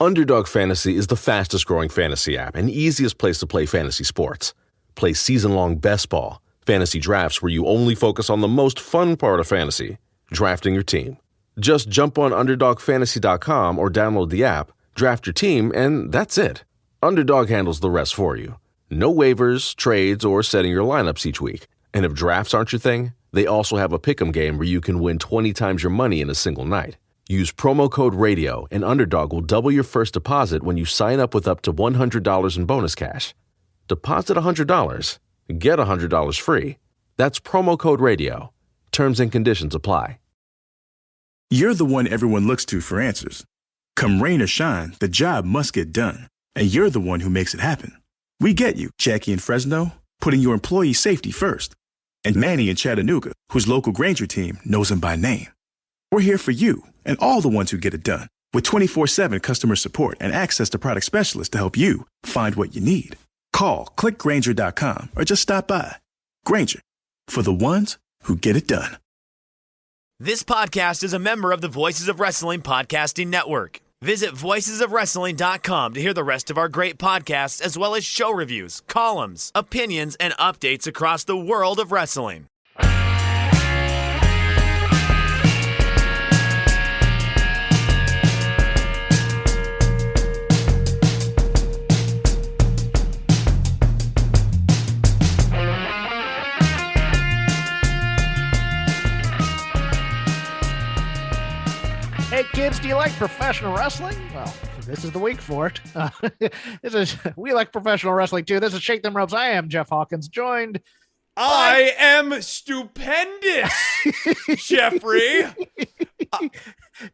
Underdog Fantasy is the fastest growing fantasy app and easiest place to play fantasy sports. Play season-long best ball, fantasy drafts where you only focus on the most fun part of fantasy, drafting your team. Just jump on UnderdogFantasy.com or download the app, draft your team, and that's it. Underdog handles the rest for you. No waivers, trades, or setting your lineups each week. And if drafts aren't your thing, they also have a pick'em game where you can win 20 times your money in a single night. Use promo code RADIO, and Underdog will double your first deposit when you sign up with up to $100 in bonus cash. Deposit $100. Get $100 free. That's promo code RADIO. Terms and conditions apply. You're the one everyone looks to for answers. Come rain or shine, the job must get done. And you're the one who makes it happen. We get you, Jackie in Fresno, putting your employee safety first. And Manny in Chattanooga, whose local Granger team knows him by name. We're here for you and all the ones who get it done. With 24/7 customer support and access to product specialists to help you find what you need. Call, clickgranger.com, or just stop by. Granger, for the ones who get it done. This podcast is a member of the Voices of Wrestling Podcasting Network. Visit voicesofwrestling.com to hear the rest of our great podcasts, as well as show reviews, columns, opinions, and updates across the world of wrestling. Hey kids, do you like professional wrestling? Well, this is the week for it. We like professional wrestling too. This is Shake Them Ropes. I am Jeff Hawkins, joined I am stupendous, Jeffrey.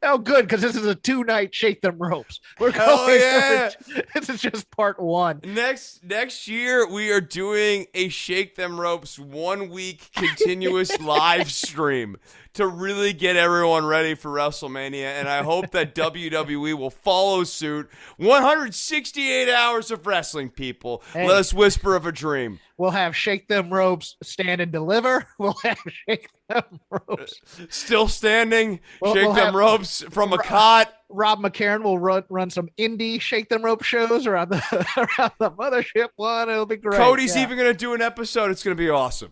Oh, good, because this is a 2-night Shake Them Ropes. We're Hell going. yeah. This is just part 1. Next year, we are doing a Shake Them Ropes 1-week continuous live stream to really get everyone ready for WrestleMania, and I hope that WWE will follow suit. 168 hours of wrestling, people. Hey. Let us whisper of a dream. We'll have Shake Them Ropes Stand and Deliver. We'll have Shake Them Ropes. Still standing. We'll Shake Them have Ropes from a cot. Rob McCarron will run some indie Shake Them Rope shows around the mothership one. It'll be great. Cody's even going to do an episode. It's going to be awesome.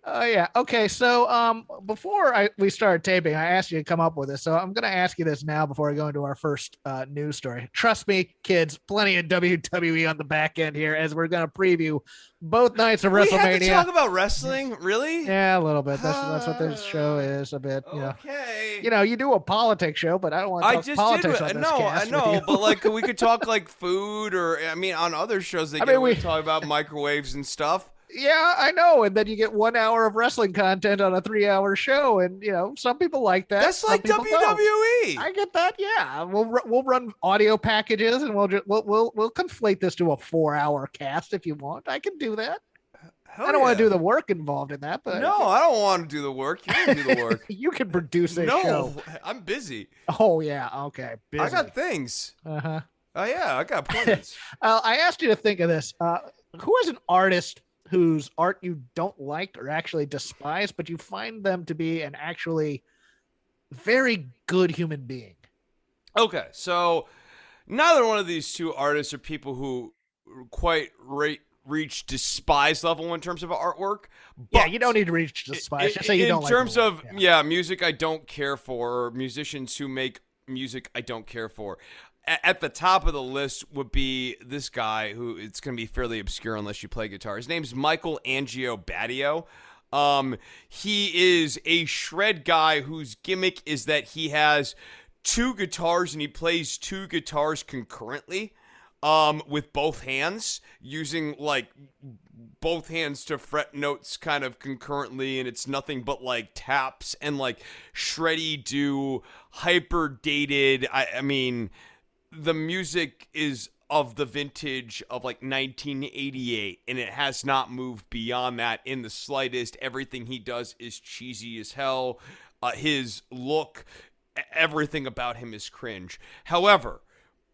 Oh, yeah. Okay, so before we started taping, I asked you to come up with this. So I'm going to ask you this now before I go into our first news story. Trust me, kids, plenty of WWE on the back end here as we're going to preview both nights of WrestleMania. We have to talk about wrestling? Really? Yeah, a little bit. That's what this show is, a bit. Okay. You know, you do a politics show, but I don't want to talk politics on this cast. I know, but like we could talk like food or, I mean, on other shows we talk about microwaves and stuff. Yeah, I know. And then you get 1 hour of wrestling content on a 3-hour show. And, you know, some people like that. That's like WWE. Don't. I get that. Yeah. We'll run audio packages and we'll conflate this to a 4-hour cast if you want. I can do that. I don't want to do the work involved in that. But no, I don't want to do the work. You can do the work. You can produce a show. No, I'm busy. Oh, yeah. Okay. Busy. I got things. Uh-huh. Oh, yeah. I got plans. I asked you to think of this. Who is an artist whose art you don't like or actually despise, but you find them to be an actually very good human being? Okay, so neither one of these two artists are people who quite reach despise level in terms of artwork. But yeah, you don't need to reach despise. Just say you don't like. In terms of music I don't care for, or musicians who make music I don't care for. At the top of the list would be this guy who it's going to be fairly obscure unless you play guitar. His name's Michael Angio Baddio. He is a shred guy whose gimmick is that he has 2 guitars and he plays 2 guitars concurrently with both hands, using like both hands to fret notes kind of concurrently, and it's nothing but like taps and like shreddy do hyper dated. I mean, the music is of the vintage of like 1988, and it has not moved beyond that in the slightest. Everything he does is cheesy as hell. His look, everything about him is cringe. However,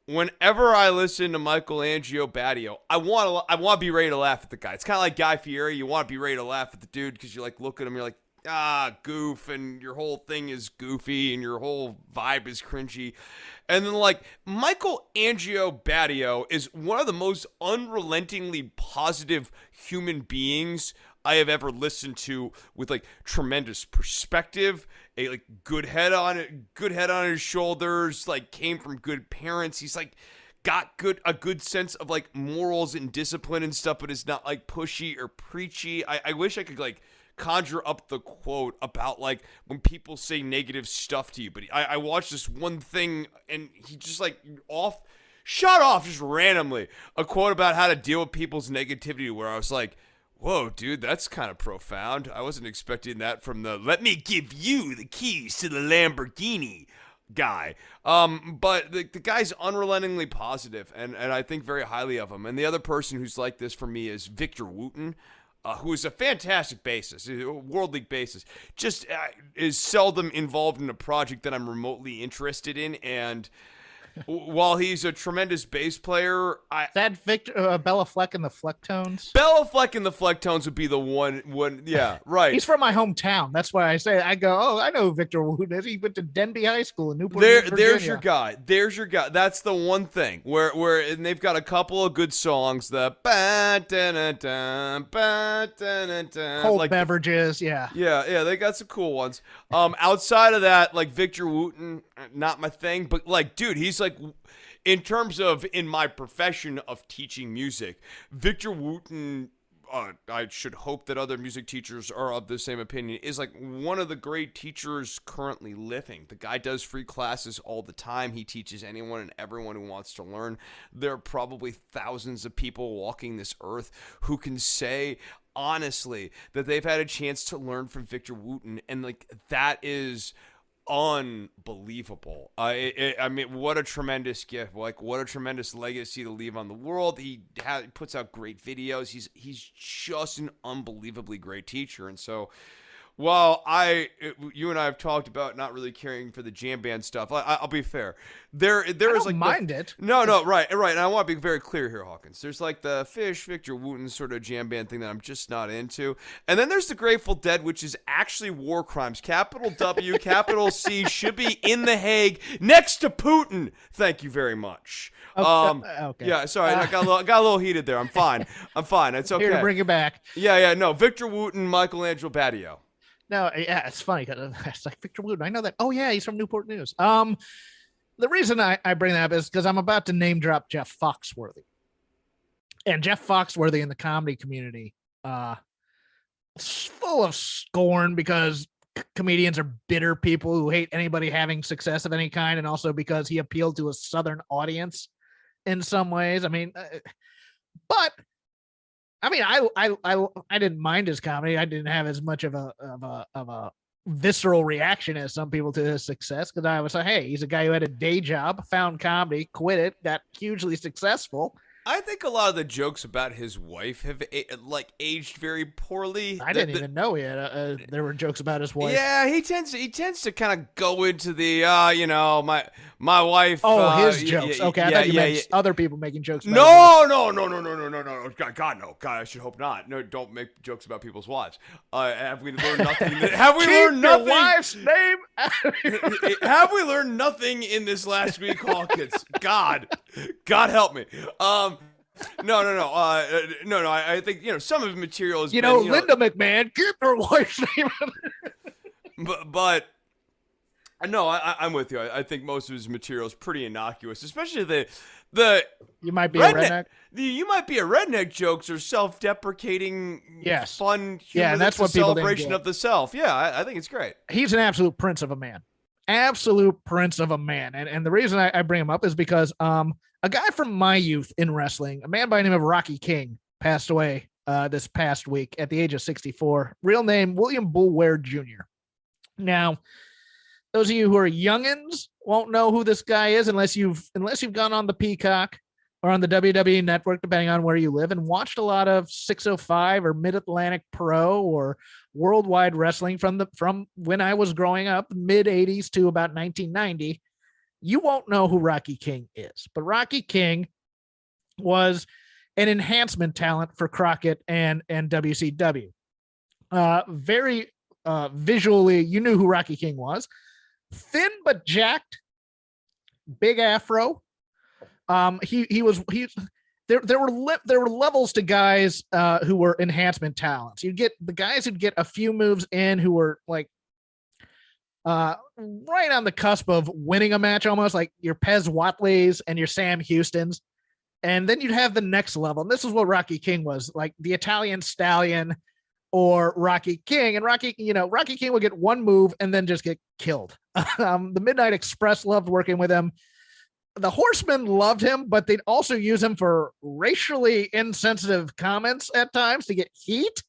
whenever I listen to Michael Angio Baddio, I want to be ready to laugh at the guy. It's kind of like Guy Fieri. You want to be ready to laugh at the dude because you like look at him, you're like, goof, and your whole thing is goofy, and your whole vibe is cringy. And then, like, Michael Angio Baddio is one of the most unrelentingly positive human beings I have ever listened to, with like tremendous perspective, a like good head on his shoulders, like came from good parents. He's like got a good sense of like morals and discipline and stuff, but is not like pushy or preachy. I wish I could like conjure up the quote about like when people say negative stuff to you, but I watched this one thing and he just like shot off just randomly a quote about how to deal with people's negativity, where I was like, whoa, dude, that's kind of profound. I wasn't expecting that from the "let me give you the keys to the Lamborghini" guy. But the guy's unrelentingly positive, and I think very highly of him. And the other person who's like this for me is Victor Wooten, who is a fantastic bassist, a World League bassist, just is seldom involved in a project that I'm remotely interested in, and while he's a tremendous bass player, that Victor Bella Fleck and the Flecktones. Bella Fleck and the Flecktones would be the one. Yeah, right. He's from my hometown. That's why I go, oh, I know who Victor Wooten is. He went to Denby High School in Newport. There's your guy. There's your guy. That's the one thing where and they've got a couple of good songs. The cold like beverages. Yeah. They got some cool ones. Outside of that, like Victor Wooten, not my thing. But like, dude, he's like, in terms of in my profession of teaching music, Victor Wooten, I should hope that other music teachers are of the same opinion, is like one of the great teachers currently living. The guy does free classes all the time. He teaches anyone and everyone who wants to learn. There are probably thousands of people walking this earth who can say honestly that they've had a chance to learn from Victor Wooten, and like that is unbelievable. I mean, what a tremendous gift! Like, what a tremendous legacy to leave on the world. He puts out great videos. He's just an unbelievably great teacher. And so, while you and I have talked about not really caring for the jam band stuff, I'll be fair. There is like mind it. No, right. And I want to be very clear here, Hawkins. There's like the Fish, Victor Wooten sort of jam band thing that I'm just not into. And then there's the Grateful Dead, which is actually war crimes. Capital W, capital C, should be in The Hague next to Putin. Thank you very much. Okay. Yeah, sorry, I got a little heated there. I'm fine. It's okay. Here to bring it back. Yeah. No, Victor Wooten, Michelangelo Baddio. No, yeah, it's funny because it's like Victor Wooten. I know that. Oh yeah, he's from Newport News. The reason I bring that up is because I'm about to name drop Jeff Foxworthy, and Jeff Foxworthy in the comedy community, full of scorn because comedians are bitter people who hate anybody having success of any kind, and also because he appealed to a Southern audience in some ways. I mean, but. I mean, I didn't mind his comedy. I didn't have as much of a visceral reaction as some people to his success, because I was like, hey, he's a guy who had a day job, found comedy, quit it, got hugely successful. I think a lot of the jokes about his wife have aged very poorly. I didn't even know he had. There were jokes about his wife. Yeah, he tends to kind of go into the my wife. Oh, his jokes. Okay, I thought you meant other people making jokes. About No. God, no. God, I should hope not. No, don't make jokes about people's wives. Have we learned nothing? Have we learned nothing? Your wife's name. Have we learned nothing in this last week, Hawkins? God help me. No. I think some of his material is. Linda McMahon, keep her wife's name. But no, I'm with you. I think most of his material is pretty innocuous, especially the. You might be a redneck. You might be a redneck jokes or self-deprecating, yes, fun, yeah, and that's what celebration of the self. Yeah, I think it's great. He's an absolute prince of a man. Absolute prince of a man. And the reason I bring him up is because a guy from my youth in wrestling, a man by the name of Rocky King, passed away this past week at the age of 64. Real name, William Bull Ware Jr. Now, those of you who are youngins won't know who this guy is unless you've gone on the Peacock or on the WWE Network, depending on where you live, and watched a lot of 605 or Mid-Atlantic Pro or Worldwide Wrestling from when I was growing up, mid 80s to about 1990. You won't know who Rocky King is, but Rocky King was an enhancement talent for Crockett and WCW. Very visually, you knew who Rocky King was. Thin but jacked, big afro. There were levels to guys who were enhancement talents. You'd get the guys who'd get a few moves in who were like right on the cusp of winning a match, almost like your Pez Watleys and your Sam Houstons. And then you'd have the next level. And this is what Rocky King was, like the Italian Stallion or Rocky King. And Rocky King would get one move and then just get killed. The Midnight Express loved working with him. The Horsemen loved him, but they'd also use him for racially insensitive comments at times to get heat.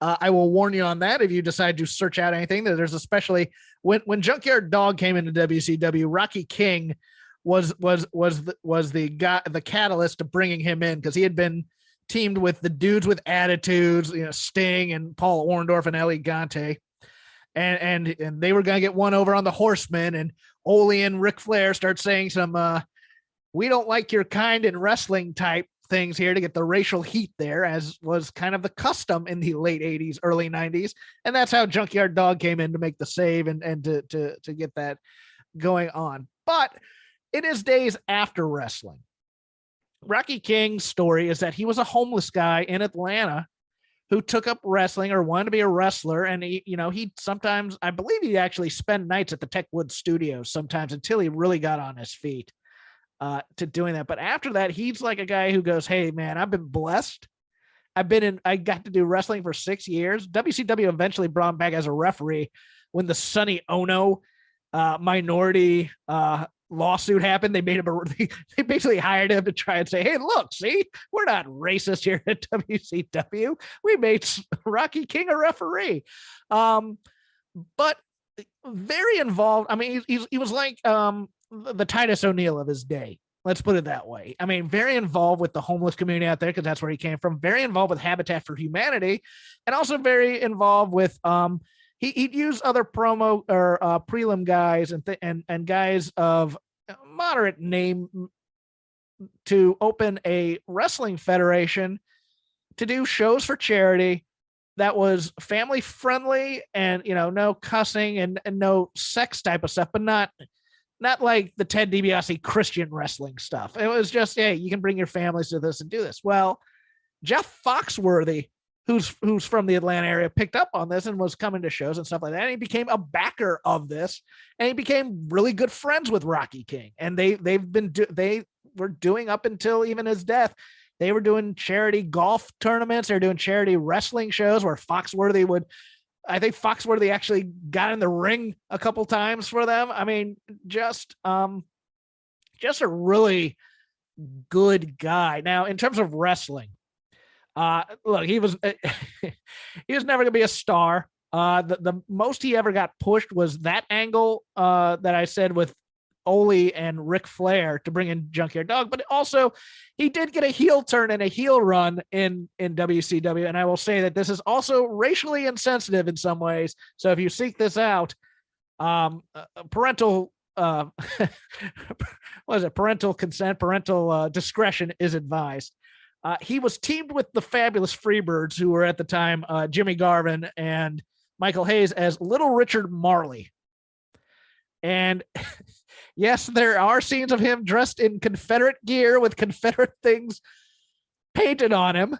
I will warn you on that if you decide to search out anything. There's especially when Junkyard Dog came into WCW, Rocky King was the guy, the catalyst to bringing him in, because he had been teamed with the dudes with attitudes, Sting and Paul Orndorff and El Gigante, and they were gonna get one over on the Horsemen, and Ole and Ric Flair start saying some we don't like your kind in wrestling type things here to get the racial heat there, as was kind of the custom in the late 80s, early 90s. And that's how Junkyard Dog came in to make the save and to get that going on. But in his days after wrestling, Rocky King's story is that he was a homeless guy in Atlanta who took up wrestling or wanted to be a wrestler. And he sometimes, I believe he actually spent nights at the Techwood Studios sometimes until he really got on his feet to doing that. But after that, he's like a guy who goes, hey man, I've been blessed. I got to do wrestling for 6 years. WCW eventually brought him back as a referee when the Sonny Ono minority lawsuit happened. They made him they basically hired him to try and say, hey, look, see, we're not racist here at WCW. We made Rocky King a referee. But very involved. I mean, he was like the Titus O'Neil of his day. Let's put it that way. I mean, very involved with the homeless community out there, because that's where he came from. Very involved with Habitat for Humanity, and also very involved with he'd use other promo or prelim guys and guys of moderate name to open a wrestling federation to do shows for charity that was family friendly and no cussing and no sex type of stuff, but not like the Ted DiBiase Christian wrestling stuff. It was just, hey, you can bring your families to this and do this. Well, Jeff Foxworthy, who's from the Atlanta area, picked up on this and was coming to shows and stuff like that. And he became a backer of this, and he became really good friends with Rocky King. And they were doing, up until even his death, they were doing charity golf tournaments. They're doing charity wrestling shows where Foxworthy actually got in the ring a couple times for them. I mean, just a really good guy. Now, in terms of wrestling, look, he was never gonna be a star. The most he ever got pushed was that angle that I said with Ole and Ric Flair to bring in Junkyard Dog, but also he did get a heel turn and a heel run in WCW. And I will say that this is also racially insensitive in some ways. So if you seek this out, parental discretion is advised. He was teamed with the Fabulous Freebirds, who were at the time Jimmy Garvin and Michael Hayes, as Little Richard Marley. And yes, there are scenes of him dressed in Confederate gear with Confederate things painted on him.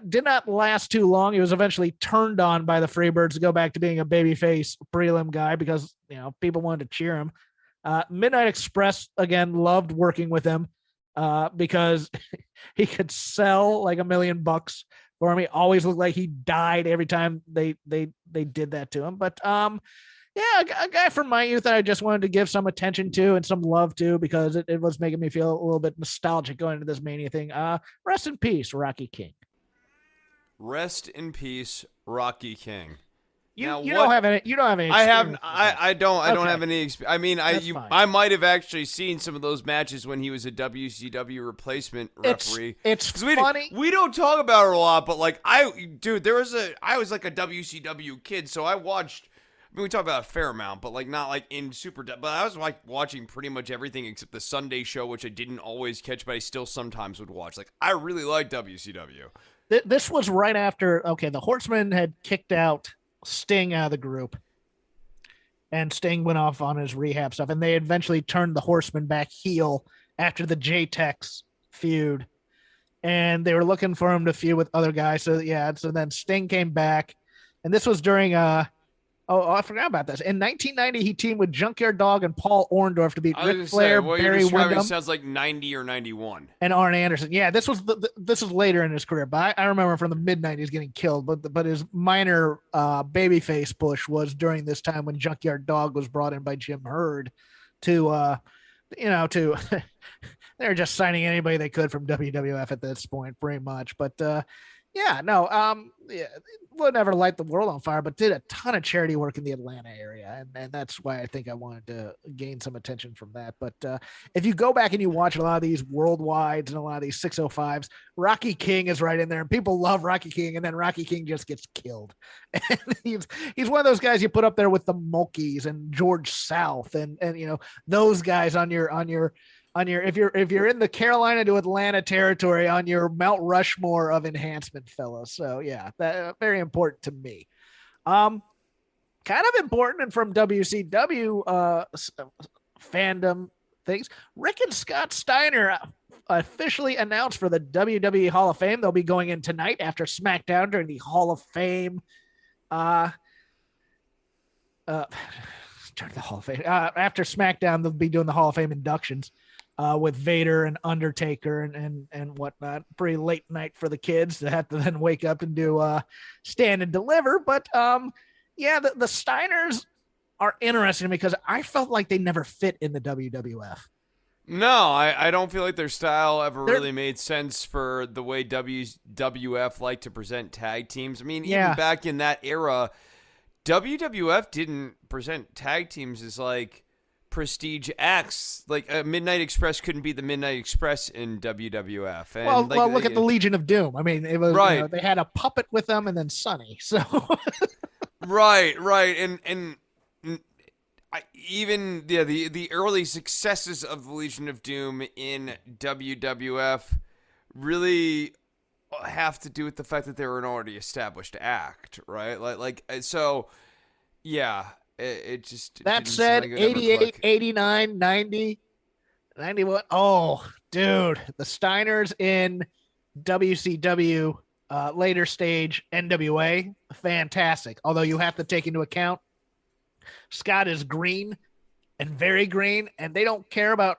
Did not last too long. He was eventually turned on by the Freebirds to go back to being a babyface prelim guy because, people wanted to cheer him. Midnight Express, again, loved working with him because he could sell like $1 million for him. He always looked like he died every time they did that to him. But yeah, a guy from my youth that I just wanted to give some attention to and some love to, because it was making me feel a little bit nostalgic going into this Mania thing. Rest in peace, Rocky King. Rest in peace, Rocky King. You don't have any. You don't have any. I don't have any experience. I mean, I might have actually seen some of those matches when he was a WCW replacement referee. It's funny. We don't talk about it a lot, but like I was like a WCW kid, so I watched. I mean, we talk about a fair amount, but like not like in super depth. But I was like watching pretty much everything except the Sunday show, which I didn't always catch, but I still sometimes would watch. Like I really like WCW. This was right after. Okay, the Horsemen had kicked out Sting out of the group. And Sting went off on his rehab stuff. And they eventually turned the Horsemen back heel after the J-Tex feud. And they were looking for him to feud with other guys. So then Sting came back. And this was during I forgot about this. In 1990, he teamed with Junkyard Dog and Paul Orndorff to beat Ric Flair, Barry Windham. Sounds like 90 or 91. And Arn Anderson. Yeah, this was later in his career, but I remember from the mid 90s getting killed. But his minor babyface push was during this time when Junkyard Dog was brought in by Jim Herd to they're just signing anybody they could from WWF at this point, pretty much. But would never light the world on fire, but did a ton of charity work in the Atlanta area. And that's why I think I wanted to gain some attention from that. But if you go back and you watch a lot of these worldwides and a lot of these 605s, Rocky King is right in there, and people love Rocky King. And then Rocky King just gets killed. And he's one of those guys you put up there with the Mulkeys and George South and those guys on your if you're in the Carolina to Atlanta territory on your Mount Rushmore of enhancement fellas. So yeah, that very important to me. Kind of important and from WCW fandom things. Rick and Scott Steiner officially announced for the WWE Hall of Fame. They'll be going in tonight after SmackDown during the Hall of Fame. During the Hall of Fame after SmackDown, they'll be doing the Hall of Fame inductions. With Vader and Undertaker and whatnot. Pretty late night for the kids to have to then wake up and do Stand and Deliver. But the Steiners are interesting because I felt like they never fit in the WWF. No, I don't feel like their style ever really made sense for the way WWF like to present tag teams. I mean, even back in that era, WWF didn't present tag teams as like prestige acts. Like Midnight Express couldn't be the Midnight Express in WWF. And look at the Legion of Doom. I mean, it was right. They had a puppet with them and then Sonny. So right, and even the early successes of the Legion of Doom in WWF really have to do with the fact that they were an already established act, right? So, yeah. It just that said, like 88, 89, 90, 91. Oh, dude, the Steiners in WCW later stage NWA, fantastic. Although you have to take into account Scott is green and very green, and they don't care about.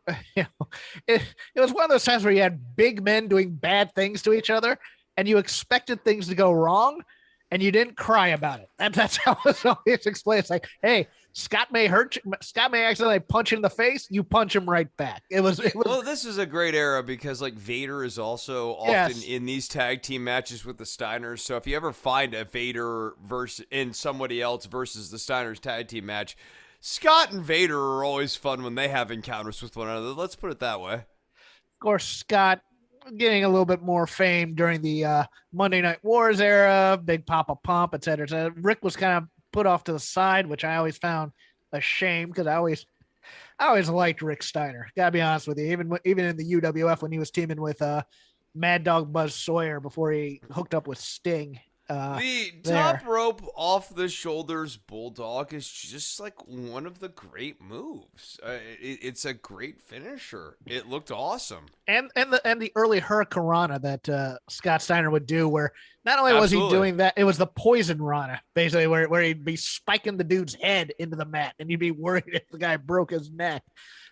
It was one of those times where you had big men doing bad things to each other, and you expected things to go wrong. And you didn't cry about it. That's how it's always explained. It's like, hey, Scott may hurt you. Scott may accidentally punch you in the face. You punch him right back. Well, this is a great era because like Vader is also often in these tag team matches with the Steiners. So if you ever find a Vader in somebody else versus the Steiners tag team match, Scott and Vader are always fun when they have encounters with one another. Let's put it that way. Of course, Scott getting a little bit more fame during the Monday Night Wars era, Big Papa Pump, et cetera, et cetera. Rick was kind of put off to the side, which I always found a shame because I always liked Rick Steiner. Gotta be honest with you. Even in the UWF when he was teaming with Mad Dog Buzz Sawyer before he hooked up with Sting. The top rope off the shoulders bulldog is just like one of the great moves. It's a great finisher. It looked awesome. And the early Hurricanrana that Scott Steiner would do, where not only was he doing that, it was the poison Rana, basically, where he'd be spiking the dude's head into the mat, and you'd be worried if the guy broke his neck.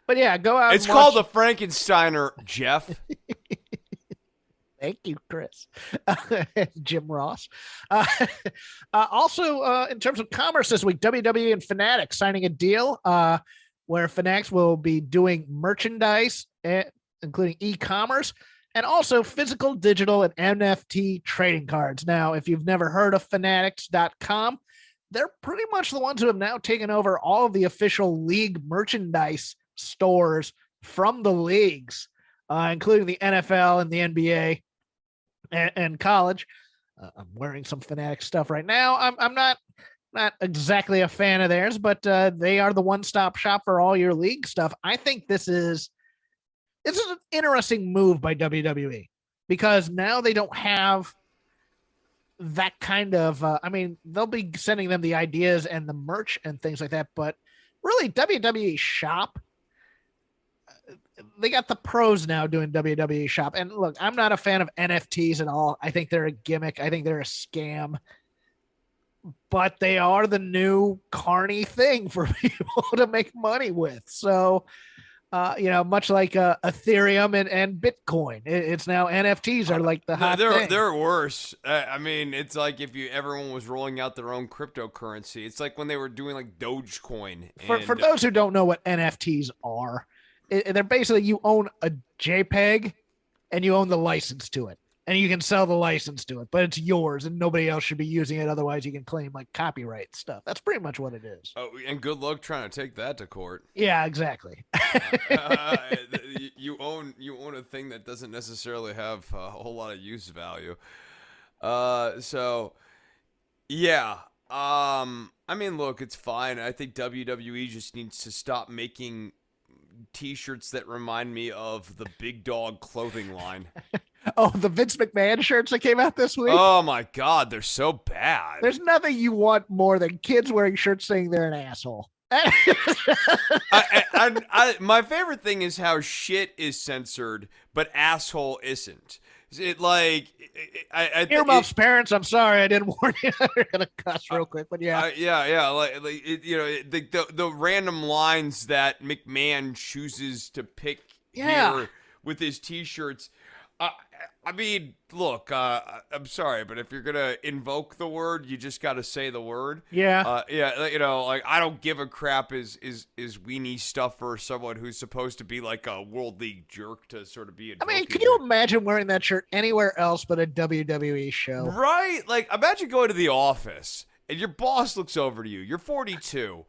But yeah, go out. It's called the Frankensteiner, Jeff. Thank you, Chris. Jim Ross. Also, in terms of commerce this week, WWE and Fanatics signing a deal where Fanatics will be doing merchandise, including e-commerce, and also physical, digital, and NFT trading cards. Now, if you've never heard of Fanatics.com, they're pretty much the ones who have now taken over all of the official league merchandise stores from the leagues, including the NFL and the NBA. And college. I'm wearing some Fanatics stuff right now. I'm not exactly a fan of theirs, but they are the one-stop shop for all your league stuff. I think this is an interesting move by WWE because now they don't have that kind of, I mean, they'll be sending them the ideas and the merch and things like that, but really WWE Shop, they got the pros now doing WWE Shop. And look, I'm not a fan of NFTs at all. I think they're a gimmick. I think they're a scam, but they are the new carny thing for people to make money with. So, much like Ethereum and Bitcoin, it's now NFTs are like the hot thing. They're worse. I mean, it's like if everyone was rolling out their own cryptocurrency. It's like when they were doing like Dogecoin. For those who don't know what NFTs are, they're basically you own a JPEG and you own the license to it. And you can sell the license to it, but it's yours and nobody else should be using it. Otherwise, you can claim like copyright stuff. That's pretty much what it is. Oh, and good luck trying to take that to court. Yeah, exactly. You own a thing that doesn't necessarily have a whole lot of use value. So, yeah. I mean, look, it's fine. I think WWE just needs to stop making T-shirts that remind me of the Big Dog clothing line. Oh, the Vince McMahon shirts that came out this week? Oh, my God. They're so bad. There's nothing you want more than kids wearing shirts saying they're an asshole. My favorite thing is how shit is censored, but asshole isn't. It like earmuffs, parents. I'm sorry, I didn't warn you. You're gonna cuss real quick, but yeah, the random lines that McMahon chooses to pick here with his T-shirts. I mean, look, I'm sorry, but if you're gonna invoke the word, you just got to say the word. Yeah. Like I don't give a crap is weenie stuff for someone who's supposed to be like a world league jerk to sort of be. I mean, can you imagine wearing that shirt anywhere else but a WWE show? Right? Like, imagine going to the office and your boss looks over to you. You're 42.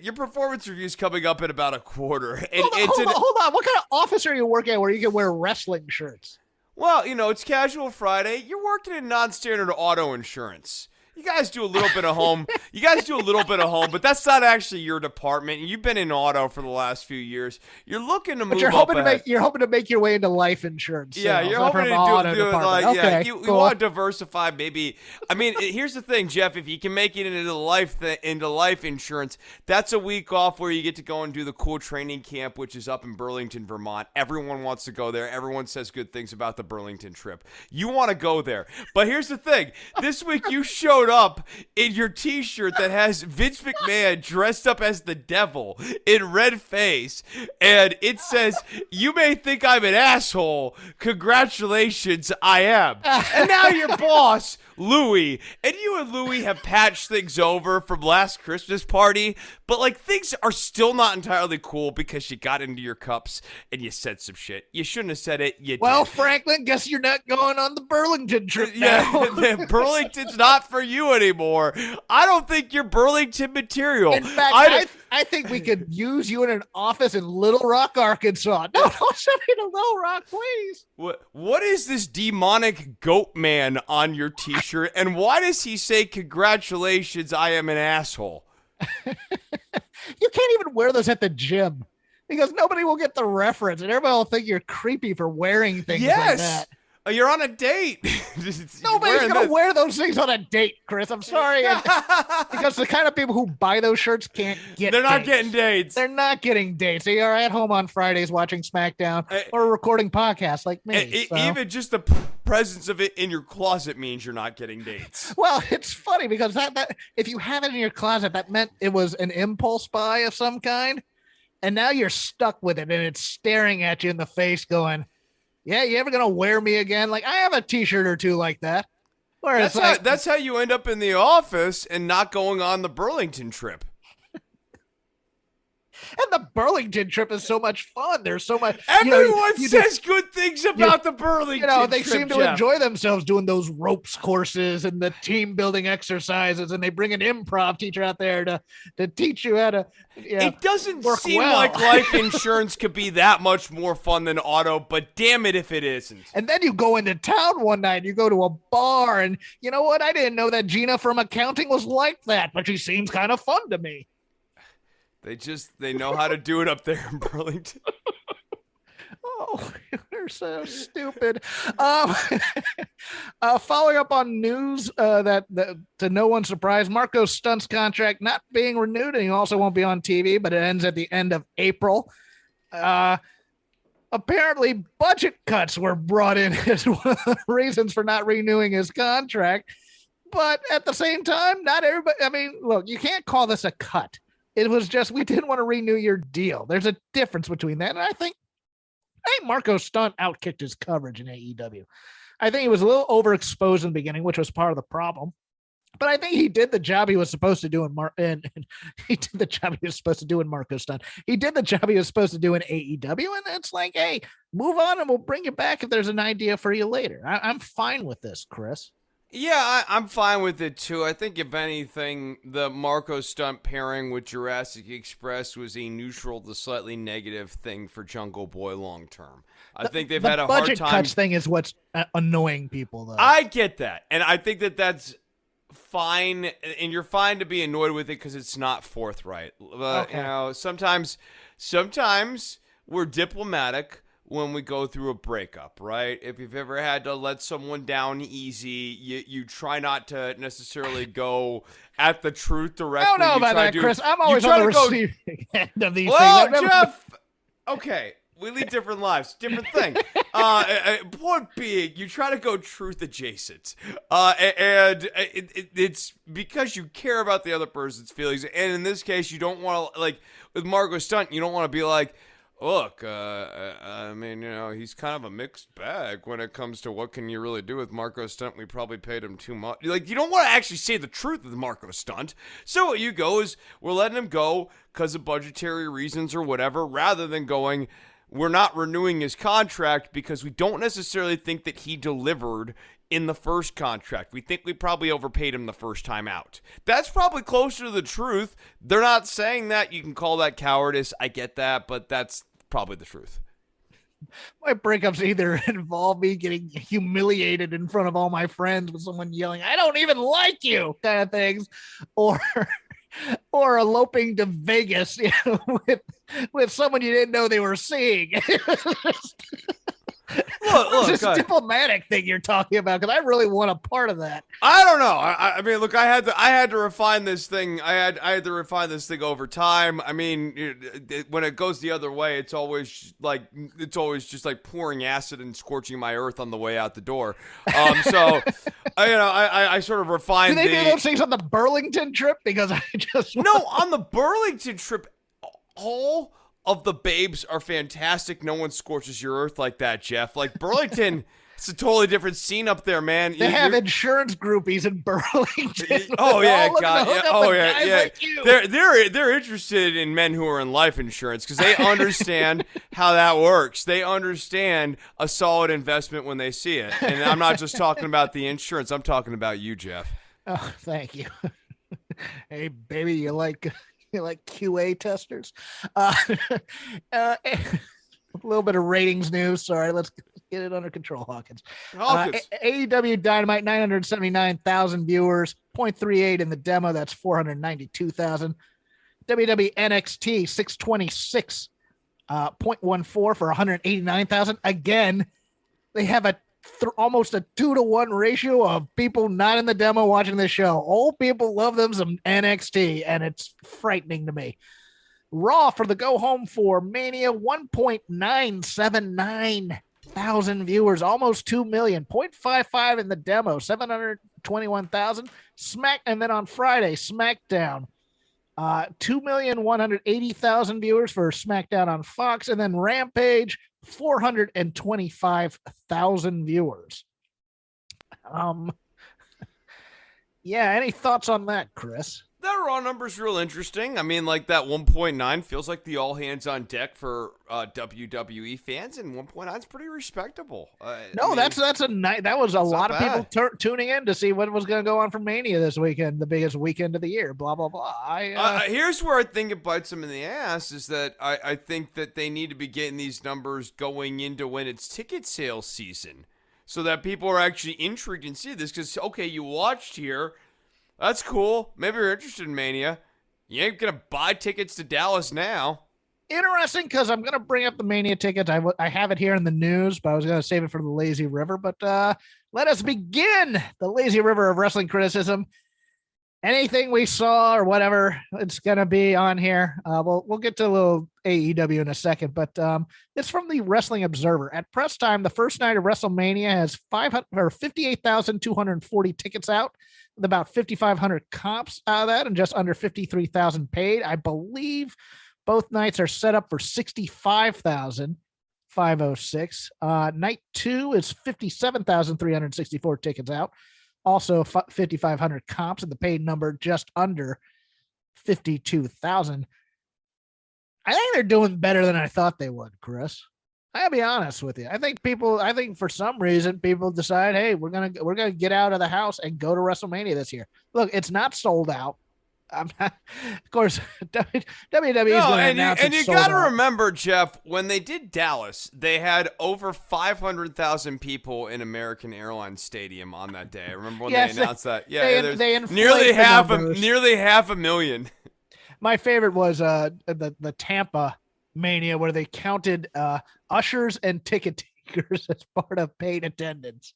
Your performance review's coming up in about a quarter. And hold on. What kind of office are you working at where you can wear wrestling shirts? Well, it's Casual Friday. You're working in non-standard auto insurance. You guys do a little bit of home. But that's not actually your department. You've been in auto for the last few years. You're looking to move you're up hoping ahead. you're hoping to make your way into life insurance. Yeah, you're hoping to do like, okay, you want to diversify maybe. I mean, here's the thing, Jeff. If you can make it into life insurance, that's a week off where you get to go and do the cool training camp, which is up in Burlington, Vermont. Everyone wants to go there. Everyone says good things about the Burlington trip. You want to go there. But here's the thing. This week you showed up in your T-shirt that has Vince McMahon dressed up as the devil in red face, and it says, "You may think I'm an asshole. Congratulations, I am." And now your boss, Louie, and you and Louie have patched things over from last Christmas party, but like things are still not entirely cool because you got into your cups and you said some shit. You shouldn't have said it. You did. Franklin, guess you're not going on the Burlington trip now. Yeah, Burlington's not for you anymore. I don't think you're Burlington material. In fact, I think we could use you in an office in Little Rock, Arkansas. No, don't send me to Little Rock, please. What is this demonic goat man on your T-shirt, and why does he say, "Congratulations, I am an asshole"? You can't even wear those at the gym because nobody will get the reference, and everybody will think you're creepy for wearing things like that. You're on a date. Nobody's going to wear those things on a date, Chris. I'm sorry. Because the kind of people who buy those shirts can't get They're not getting dates. They're not getting dates. They are at home on Fridays watching SmackDown or recording podcasts like me. Even just the presence of it in your closet means you're not getting dates. Well, it's funny because that if you have it in your closet, that meant it was an impulse buy of some kind. And now you're stuck with it and it's staring at you in the face going, "Yeah, you ever gonna wear me again?" Like I have a T-shirt or two like that. Where that's how you end up in the office and not going on the Burlington trip. And the Burlington trip is so much fun. There's so much. Everyone says good things about the Burlington trip. They seem to enjoy themselves doing those ropes courses and the team building exercises, and they bring an improv teacher out there to teach you how to. It doesn't seem like life insurance could be that much more fun than auto, but damn it if it isn't. And then you go into town one night, you go to a bar, and you know what? I didn't know that Gina from accounting was like that, but she seems kind of fun to me. They know how to do it up there in Burlington. Oh, They're so stupid. Following up on news that to no one's surprise, Marco Stunt's contract not being renewed, and he also won't be on TV, but it ends at the end of April. Apparently, budget cuts were brought in as one of the reasons for not renewing his contract. But at the same time, not everybody. I mean, look, you can't call this a cut. It was just we didn't want to renew your deal. There's a difference between that, and I think Marco Stunt outkicked his coverage in AEW. I think he was a little overexposed in the beginning, which was part of the problem. But I think he did the job he was supposed to do and he did the job he was supposed to do in Marco Stunt. He did the job he was supposed to do in AEW, and it's like, hey, move on, and we'll bring you back if there's an idea for you later. I'm fine with this, Chris. Yeah, I'm fine with it, too. I think, if anything, the Marco Stunt pairing with Jurassic Express was a neutral to slightly negative thing for Jungle Boy long term. I think they've had a hard time. The budget cuts thing is what's annoying people, though. I get that, and I think that that's fine, and you're fine to be annoyed with it because it's not forthright. Okay. You know, sometimes we're diplomatic when we go through a breakup, right? If you've ever had to let someone down easy, you try not to necessarily go at the truth directly. I don't know about that, Chris. I'm always on the receiving end of these things. Well, Jeff, okay, we lead different lives, different thing. Point being, you try to go truth adjacent, and it's because you care about the other person's feelings, and in this case, you don't want to, like, with Marco Stunt, you don't want to be like, look, I mean, you know, he's kind of a mixed bag when it comes to what can you really do with Marco Stunt. We probably paid him too much. Like, you don't want to actually say the truth with Marco Stunt. So what you go is, we're letting him go because of budgetary reasons or whatever, rather than going, we're not renewing his contract because we don't necessarily think that he delivered in the first contract. We think we probably overpaid him the first time out. That's probably closer to the truth. They're not saying that. You can call that cowardice. I get that, but that's probably the truth. My breakups either involve me getting humiliated in front of all my friends with someone yelling, I don't even like you, kind of things, or eloping to Vegas, you know, with someone you didn't know they were seeing. Look, this diplomatic thing you're talking about, because I really want a part of that. I don't know. I mean, look, I had to refine this thing. I had to refine this thing over time. I mean, when it goes the other way, it's always just like pouring acid and scorching my earth on the way out the door. So, I sort of refined. Do they do those things on the Burlington trip? Because I just no, on the Burlington trip, all of the babes are fantastic. No one scorches your earth like that, Jeff. Like, Burlington, it's a totally different scene up there, man. They have insurance groupies in Burlington. Oh yeah, God. Yeah. Oh yeah. Like they're interested in men who are in life insurance because they understand how that works. They understand a solid investment when they see it. And I'm not just talking about the insurance. I'm talking about you, Jeff. Oh, thank you. Hey, baby, you like QA testers? A little bit of ratings news. Sorry, let's get it under control, Hawkins. AEW Dynamite, 979,000 viewers, 0.38 in the demo. That's 492,000. WWE NXT, 626, 0.14 for 189,000. Again, they have almost a 2-to-1 ratio of people not in the demo watching the show. Old people love them some NXT, and it's frightening to me. Raw for the go home for Mania, 1.979 thousand viewers, almost 2 million. 0.55 in the demo, 721,000. And then on Friday, SmackDown, 2,180,000 viewers for SmackDown on Fox, and then Rampage, 425,000 viewers. Yeah, any thoughts on that, Chris? That Raw number's real interesting. I mean, like, that 1.9 feels like the all hands on deck for WWE fans, and 1.9 is pretty respectable. That was a lot of people tuning in to see what was going to go on for Mania this weekend, the biggest weekend of the year. Blah blah blah. Here's where I think it bites them in the ass: is that I think that they need to be getting these numbers going into when it's ticket sales season, so that people are actually intrigued and see this. Because okay, you watched here. That's cool. Maybe you're interested in Mania. You ain't going to buy tickets to Dallas now. interesting because I'm going to bring up the Mania tickets. I have it here in the news, but I was going to save it for the Lazy River. But let us begin the Lazy River of wrestling criticism. Anything we saw or whatever, it's going to be on here. We'll get to a little AEW in a second, but it's from the Wrestling Observer. At press time, the first night of WrestleMania has 58,240 tickets out, with about 5,500 comps out of that and just under 53,000 paid. I believe both nights are set up for 65,506. Night 2 is 57,364 tickets out. Also 5,500 comps, and the paid number just under 52,000. I think they're doing better than I thought they would, Chris. I gotta be honest with you. I think for some reason people decide, hey, we're gonna get out of the house and go to WrestleMania this year. Look, it's not sold out. I'm not, of course, WWE is going to announce it. And you got to remember, Jeff, when they did Dallas, they had over 500,000 people in American Airlines Stadium on that day. I remember when they announced that. Yeah, they nearly half a million. My favorite was the Tampa Mania, where they counted ushers and ticket takers as part of paid attendance.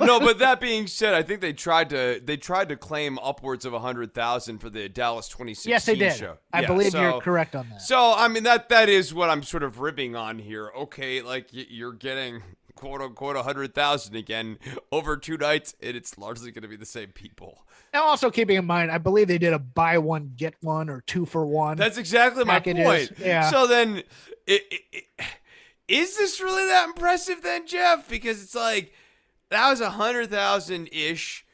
No, but that being said, I think they tried to claim upwards of 100,000 for the Dallas 2016 yes, they did. show. I believe you're correct on that. So, I mean, that is what I'm sort of ribbing on here. Okay, like you're getting quote unquote 100,000 again over 2 nights, and it's largely going to be the same people. Now, also keeping in mind, I believe they did a buy one get one or 2 for 1. That's exactly my point. Yeah. So then, is this really that impressive then, Jeff? Because it's like that was 100,000 ish,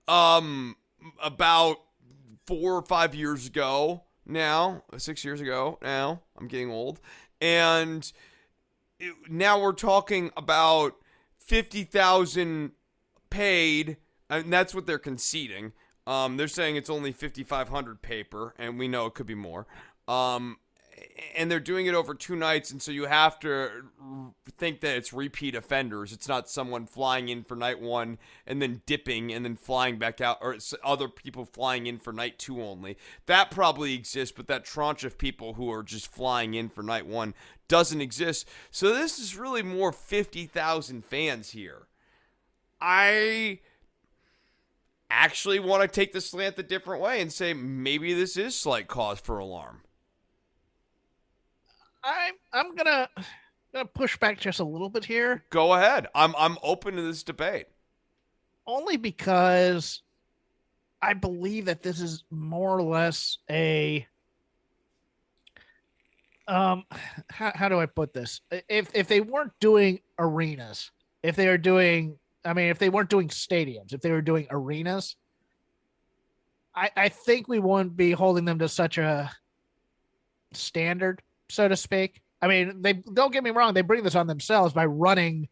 about 4 or 5 years ago. Now 6 years ago. Now I'm getting old, and now we're talking about 50,000 paid, and that's what they're conceding. They're saying it's only 5,500 paper, and we know it could be more. And they're doing it over 2 nights, and so you have to think that it's repeat offenders. It's not someone flying in for night 1 and then dipping and then flying back out, or it's other people flying in for night 2 only. That probably exists, but that tranche of people who are just flying in for night 1 doesn't exist. So this is really more 50,000 fans here. I actually want to take the slant a different way and say maybe this is slight cause for alarm. I'm gonna push back just a little bit here. Go ahead. I'm open to this debate. Only because I believe that this is more or less a how do I put this? If they weren't doing arenas, if they weren't doing stadiums, if they were doing arenas, I think we wouldn't be holding them to such a standard, so to speak. I mean, they don't get me wrong. They bring this on themselves by running,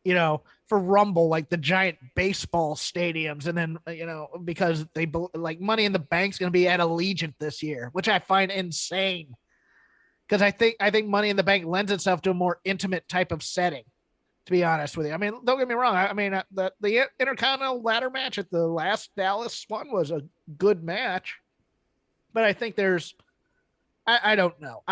for Rumble, like the giant baseball stadiums. And then, because they like Money in the Bank's going to be at Allegiant this year, which I find insane. Because I think Money in the Bank lends itself to a more intimate type of setting, to be honest with you. I mean, don't get me wrong. I mean, the Intercontinental ladder match at the last Dallas one was a good match, but I think I don't know.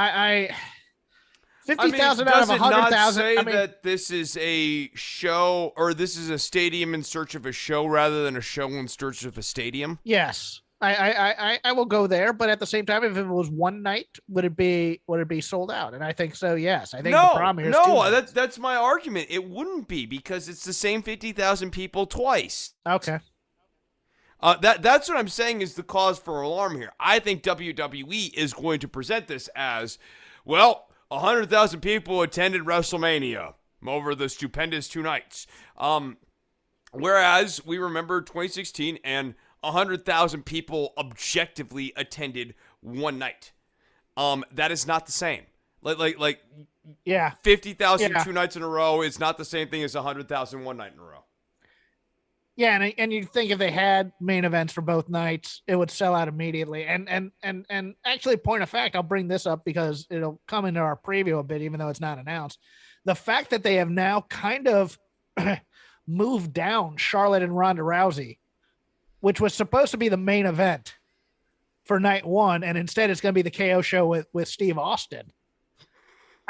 50,000 out of 100,000. Say that this is a show, or this is a stadium in search of a show rather than a show in search of a stadium? Yes. I will go there, but at the same time, if it was one night, would it be sold out? And I think so. Yes, I think the problem here is that's my argument. It wouldn't be, because it's the same 50,000 people twice. Okay. That's what I'm saying is the cause for alarm here. I think WWE is going to present this as, well, 100,000 people attended WrestleMania over the stupendous 2 nights. Whereas we remember 2016 and 100,000 people objectively attended 1 night. That is not the same. Like 50,000 2 nights in a row is not the same thing as 100,000 1 night in a row. Yeah, and you'd think if they had main events for both nights, it would sell out immediately. And actually, point of fact, I'll bring this up because it'll come into our preview a bit, even though it's not announced. The fact that they have now kind of moved down Charlotte and Ronda Rousey, which was supposed to be the main event for night 1, and instead it's going to be the KO show with Steve Austin.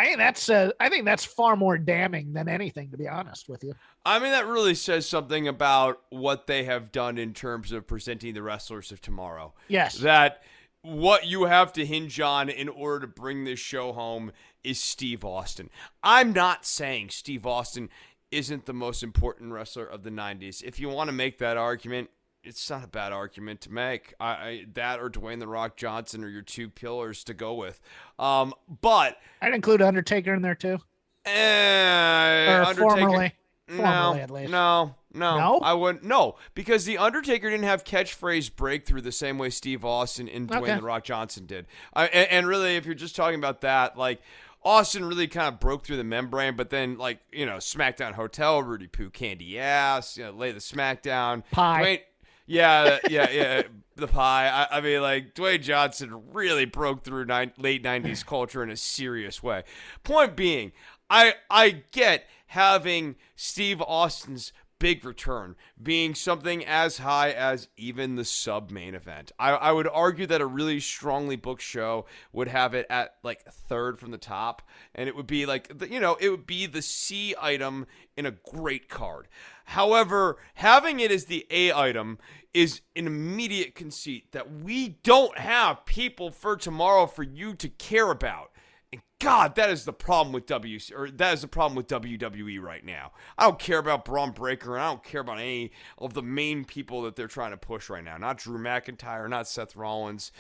I think that's far more damning than anything, to be honest with you. I mean, that really says something about what they have done in terms of presenting the wrestlers of tomorrow. Yes. That what you have to hinge on in order to bring this show home is Steve Austin. I'm not saying Steve Austin isn't the most important wrestler of the 90s. If you want to make that argument, it's not a bad argument to make. That or Dwayne "The Rock" Johnson are your two pillars to go with. But I'd include Undertaker in there too. Undertaker, formerly at least. No, No? I wouldn't. No, because the Undertaker didn't have catchphrase breakthrough the same way Steve Austin and Dwayne "The Rock" Johnson did. And really, if you're just talking about that, like, Austin really kind of broke through the membrane, but then, like, SmackDown Hotel, Rudy Poo, Candy Ass, lay the SmackDown. Pie. Dwayne, yeah, the pie. I mean, like, Dwayne Johnson really broke through late 90s culture in a serious way. Point being, I get having Steve Austin's big return being something as high as even the sub-main event. I would argue that a really strongly booked show would have it at, like, third from the top, and it would be like, it would be the C item in a great card. However, having it as the A item is an immediate conceit that we don't have people for tomorrow for you to care about. And God, that is the problem with WWE right now. I don't care about Braun Breaker, and I don't care about any of the main people that they're trying to push right now. Not Drew McIntyre, not Seth Rollins.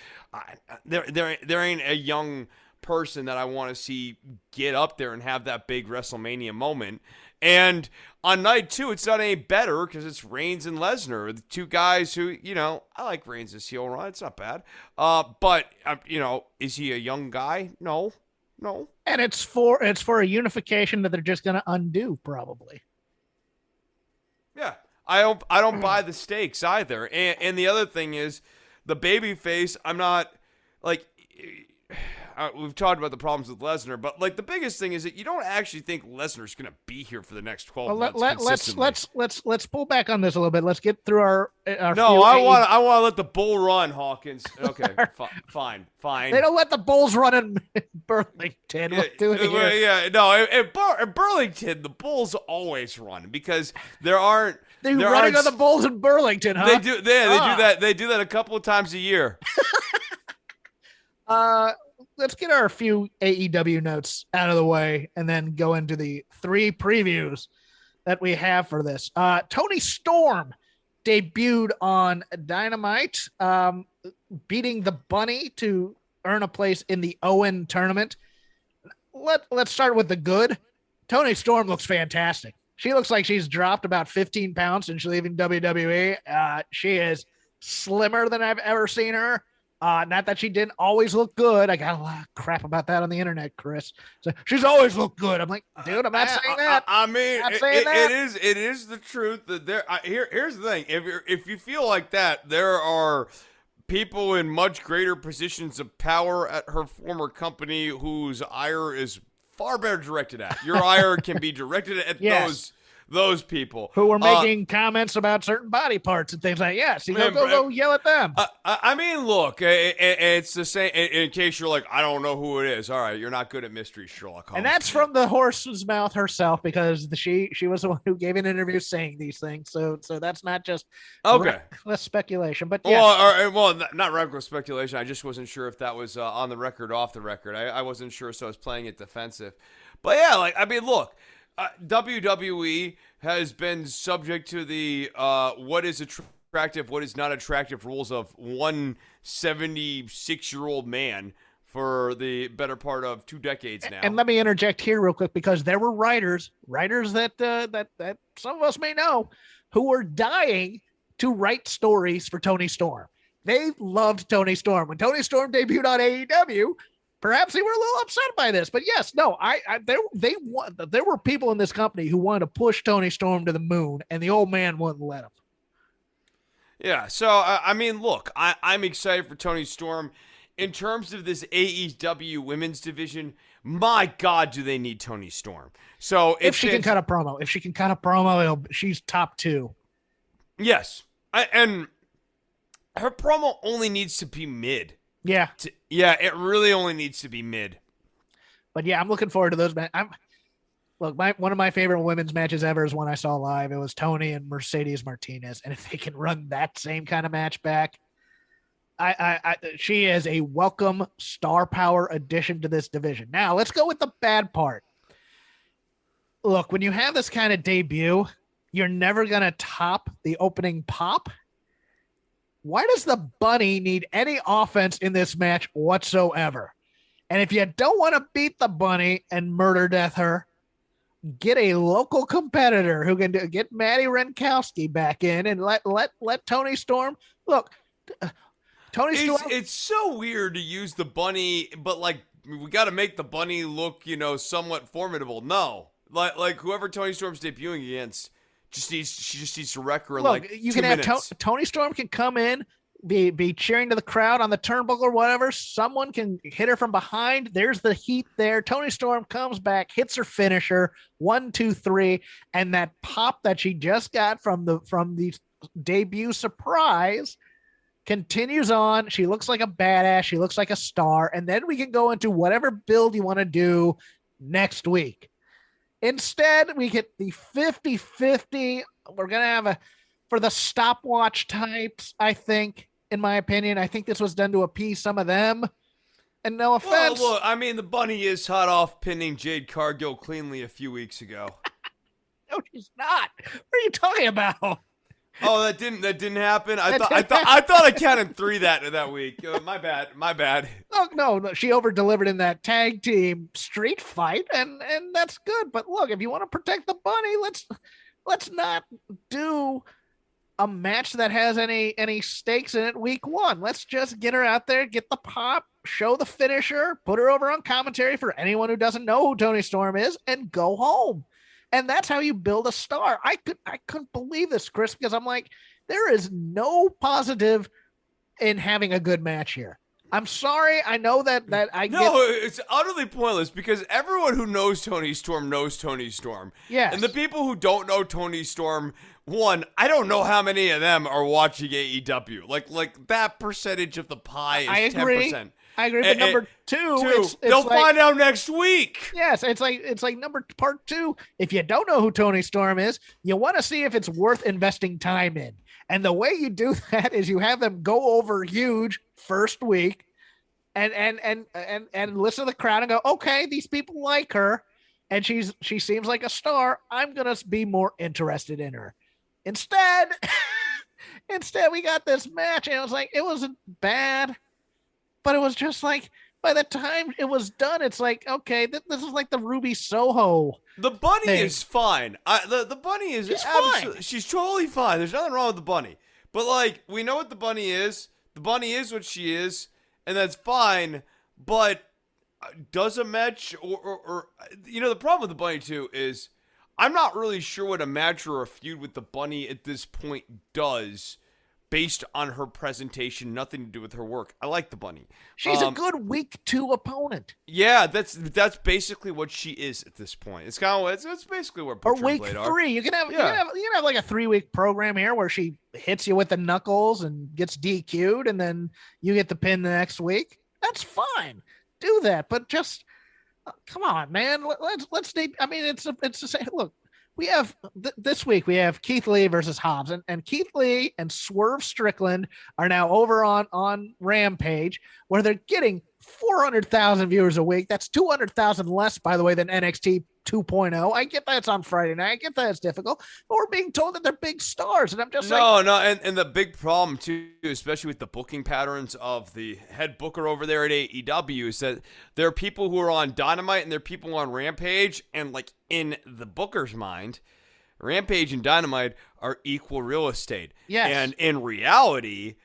There ain't a young person that I want to see get up there and have that big WrestleMania moment. And on night 2, it's not any better because it's Reigns and Lesnar, the two guys who, I like Reigns' heel run. It's not bad. But is he a young guy? No. And it's for a unification that they're just going to undo, probably. Yeah, I don't buy the stakes either. And the other thing is, the babyface. I'm not like. We've talked about the problems with Lesnar, but, like, the biggest thing is that you don't actually think Lesnar's going to be here for the next 12 months. Let's pull back on this a little bit. Let's get through our No, I want to let the bull run, Hawkins. Okay, fine. They don't let the bulls run in Burlington. In Burlington, the bulls always run because they're running on the bulls in Burlington, huh? They do. They do that. They do that a couple of times a year. Let's get our few AEW notes out of the way and then go into the 3 previews that we have for this. Toni Storm debuted on Dynamite, beating the Bunny to earn a place in the Owen tournament. Let's start with the good. Toni Storm looks fantastic. She looks like she's dropped about 15 pounds since leaving WWE. She is slimmer than I've ever seen her. Not that she didn't always look good. I got a lot of crap about that on the internet, Chris. So she's always looked good. I'm like, dude, I'm not saying that. I mean, it is the truth that here's the thing. If you feel like that, there are people in much greater positions of power at her former company whose ire is far better directed at. Your ire can be directed at those people who were making comments about certain body parts and things like go yell at them. I mean, look, it's the same. In case you're like, I don't know who it is. All right, you're not good at mystery, Sherlock Holmes. And that's from the horse's mouth herself, because she was the one who gave an interview saying these things. So that's not just reckless speculation. But not reckless speculation. I just wasn't sure if that was on the record or off the record. I wasn't sure, so I was playing it defensive. But yeah, like, I mean, look. WWE has been subject to the what is attractive, what is not attractive rules of one 76-year-old man for the better part of 2 decades now. And let me interject here real quick, because there were writers that some of us may know who were dying to write stories for Toni Storm. They loved Toni Storm. When Toni Storm debuted on AEW, perhaps they were a little upset by this, but yes, no, there were people in this company who wanted to push Toni Storm to the moon, and the old man wouldn't let him. Yeah, so I mean, look, I'm excited for Toni Storm. In terms of this AEW women's division, my God, do they need Toni Storm? So if she can cut a promo, she's top 2. Yes, and her promo only needs to be mid. Yeah. It really only needs to be mid. But yeah, I'm looking forward to those. Look, one of my favorite women's matches ever is one I saw live. It was Tony and Mercedes Martinez, and if they can run that same kind of match back, she is a welcome star power addition to this division. Now let's go with the bad part. Look, when you have this kind of debut, you're never gonna top the opening pop. Why does the bunny need any offense in this match whatsoever? And if you don't want to beat the bunny and murder death her, get a local competitor who can get Maddie Renkowski back in and let Tony Storm look. Tony Storm. It's so weird to use the bunny, but like we got to make the bunny look, somewhat formidable. No, like whoever Tony Storm's debuting against, she just needs to wreck her in look, like you 2 can minutes. have Tony Storm can come in. Be cheering to the crowd on the turnbuckle or whatever. Someone can hit her from behind. There's the heat there. Tony Storm comes back, hits her finisher, 1, 2, 3, and that pop that she just got from the debut surprise continues on. She looks like a badass. She looks like a star. And then we can go into whatever build you want to do next week. Instead, we get the 50-50. We're going to have for the stopwatch types, I think. In my opinion, I think this was done to appease some of them. And no offense. Well, look, I mean, the bunny is hot off pinning Jade Cargill cleanly a few weeks ago. No, she's not. What are you talking about? Oh, that didn't happen. I thought I counted 3 that week. My bad. Look, no, she over delivered in that tag team street fight, and that's good. But look, if you want to protect the bunny, let's not do a match that has any stakes in it week 1. Let's just get her out there, get the pop, show the finisher, put her over on commentary for anyone who doesn't know who Tony Storm is, and go home. And that's how you build a star. I couldn't believe this, Chris, because I'm like, there is no positive in having a good match here. I'm sorry. I know that it's utterly pointless because everyone who knows Tony Storm knows Tony Storm. Yes. And the people who don't know Tony Storm, one, I don't know how many of them are watching AEW. Like that percentage of the pie is 10%. I agree. But number two, they'll find out next week. Yes, it's like part 2. If you don't know who Tony Storm is, you want to see if it's worth investing time in. And the way you do that is you have them go over huge first week and listen to the crowd and go, okay, these people like her and she seems like a star. I'm going to be more interested in her. Instead, we got this match and it wasn't bad, but it was just like, by the time it was done, it's like, okay, this is like the Ruby Soho. The bunny thing. is fine. The bunny is fine. She's totally fine. There's nothing wrong with the bunny. But like, we know what the bunny is. The bunny is what she is, and that's fine. But does a match or the problem with the bunny too is I'm not really sure what a match or a feud with the bunny at this point does. Based on her presentation, nothing to do with her work. I like the bunny. She's a good week 2 opponent. Yeah, that's basically what she is at this point. It's kind of it's basically where or week 3. You can have like a 3-week program here where she hits you with the knuckles and gets DQ'd, and then you get the pin the next week. That's fine. Do that, but just come on, man. Let's. I mean, it's the same. Look. We have this week, we have Keith Lee versus Hobbs, and Keith Lee and Swerve Strickland are now over on Rampage, where they're getting 400,000 viewers a week. That's 200,000 less, by the way, than NXT 2.0. I get that it's on Friday night. I get that it's difficult, but we're being told that they're big stars, and I'm just and the big problem too, especially with the booking patterns of the head booker over there at AEW, is that there are people who are on Dynamite and there are people on Rampage, and like in the booker's mind, Rampage and Dynamite are equal real estate. Yes. And in reality,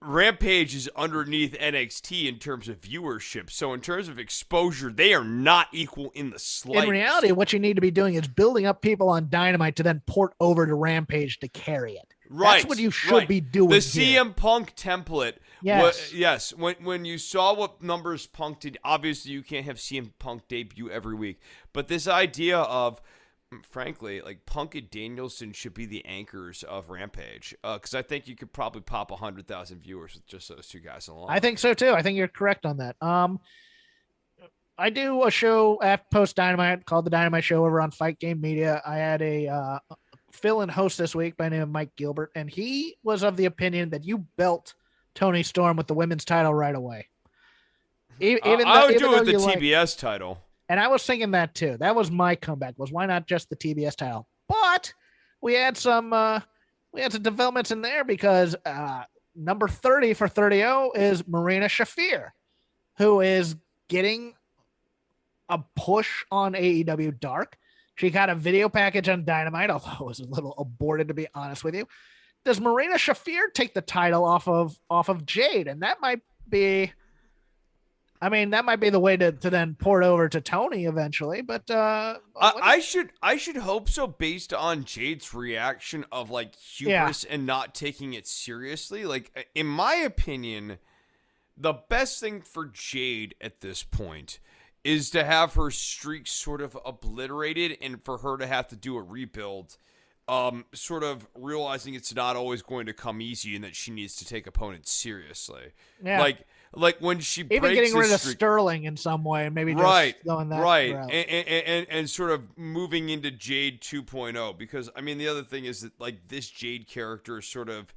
Rampage is underneath NXT in terms of viewership. So in terms of exposure, they are not equal in the slightest. In reality, what you need to be doing is building up people on Dynamite to then port over to Rampage to carry it. Right. That's what you should be doing. The CM Punk template. Yes. Yes. When you saw what numbers Punk did, obviously you can't have CM Punk debut every week. But this idea of, frankly, like Punk and Danielson should be the anchors of Rampage, because I think you could probably pop 100,000 viewers with just those two guys alone. I think so too. I think you're correct on that. I do a show at post Dynamite called the Dynamite Show over on Fight Game Media. I had a fill-in host this week by the name of Mike Gilbert, and he was of the opinion that you belt Tony Storm with the women's title right away. I would do it with the TBS title. And I was thinking that too. That was my comeback. Was why not just the TBS title? But we had some developments in there because number 30 for 30-0 is Marina Shafir, who is getting a push on AEW Dark. She got a video package on Dynamite, although it was a little aborted, to be honest with you. Does Marina Shafir take the title off of Jade? And that might be, the way to then port over to Tony eventually. But I should hope so, based on Jade's reaction of like hubris and not taking it seriously. Like, in my opinion, the best thing for Jade at this point is to have her streak sort of obliterated and for her to have to do a rebuild, sort of realizing it's not always going to come easy and that she needs to take opponents seriously. Yeah. Like when she even breaks getting rid of streak, Sterling in some way, maybe just going that route. And sort of moving into Jade 2.0, because I mean the other thing is that like this Jade character is sort of,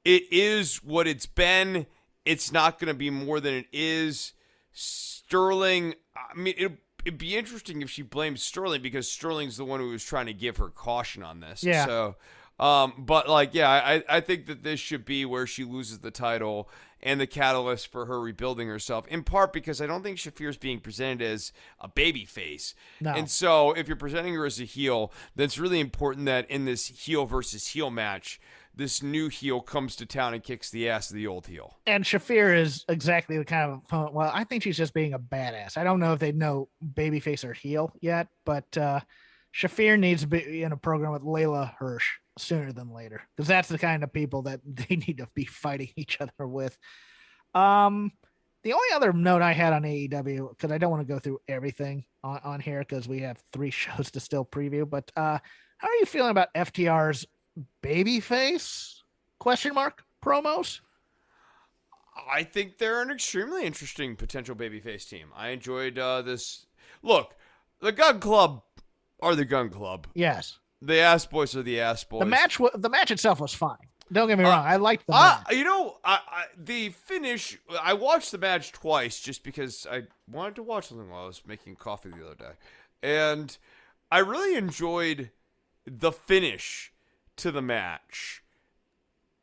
it is what it's been. It's not going to be more than it is. Sterling, I mean, it'd be interesting if she blames Sterling because Sterling's the one who was trying to give her caution on this. Yeah. So, but like, yeah, I think that this should be where she loses the title and the catalyst for her rebuilding herself, in part because I don't think Shafir's being presented as a baby face. No. And so if you're presenting her as a heel, then it's really important that in this heel versus heel match, this new heel comes to town and kicks the ass of the old heel. And Shafir is exactly the kind of opponent. Well, I think she's just being a badass. I don't know if they know babyface or heel yet, but Shafir needs to be in a program with Layla Hirsch sooner than later, because that's the kind of people that they need to be fighting each other with. The only other note I had on AEW, because I don't want to go through everything on here because we have 3 shows to still preview, but how are you feeling about FTR's babyface promos? I think they're an extremely interesting potential babyface team. I enjoyed this. Look, the Gun Club are the Gun Club. Yes. The Ass Boys are the Ass Boys. The match itself was fine. Don't get me wrong. I liked the match. The finish, I watched the match twice just because I wanted to watch something while I was making coffee the other day. And I really enjoyed the finish to the match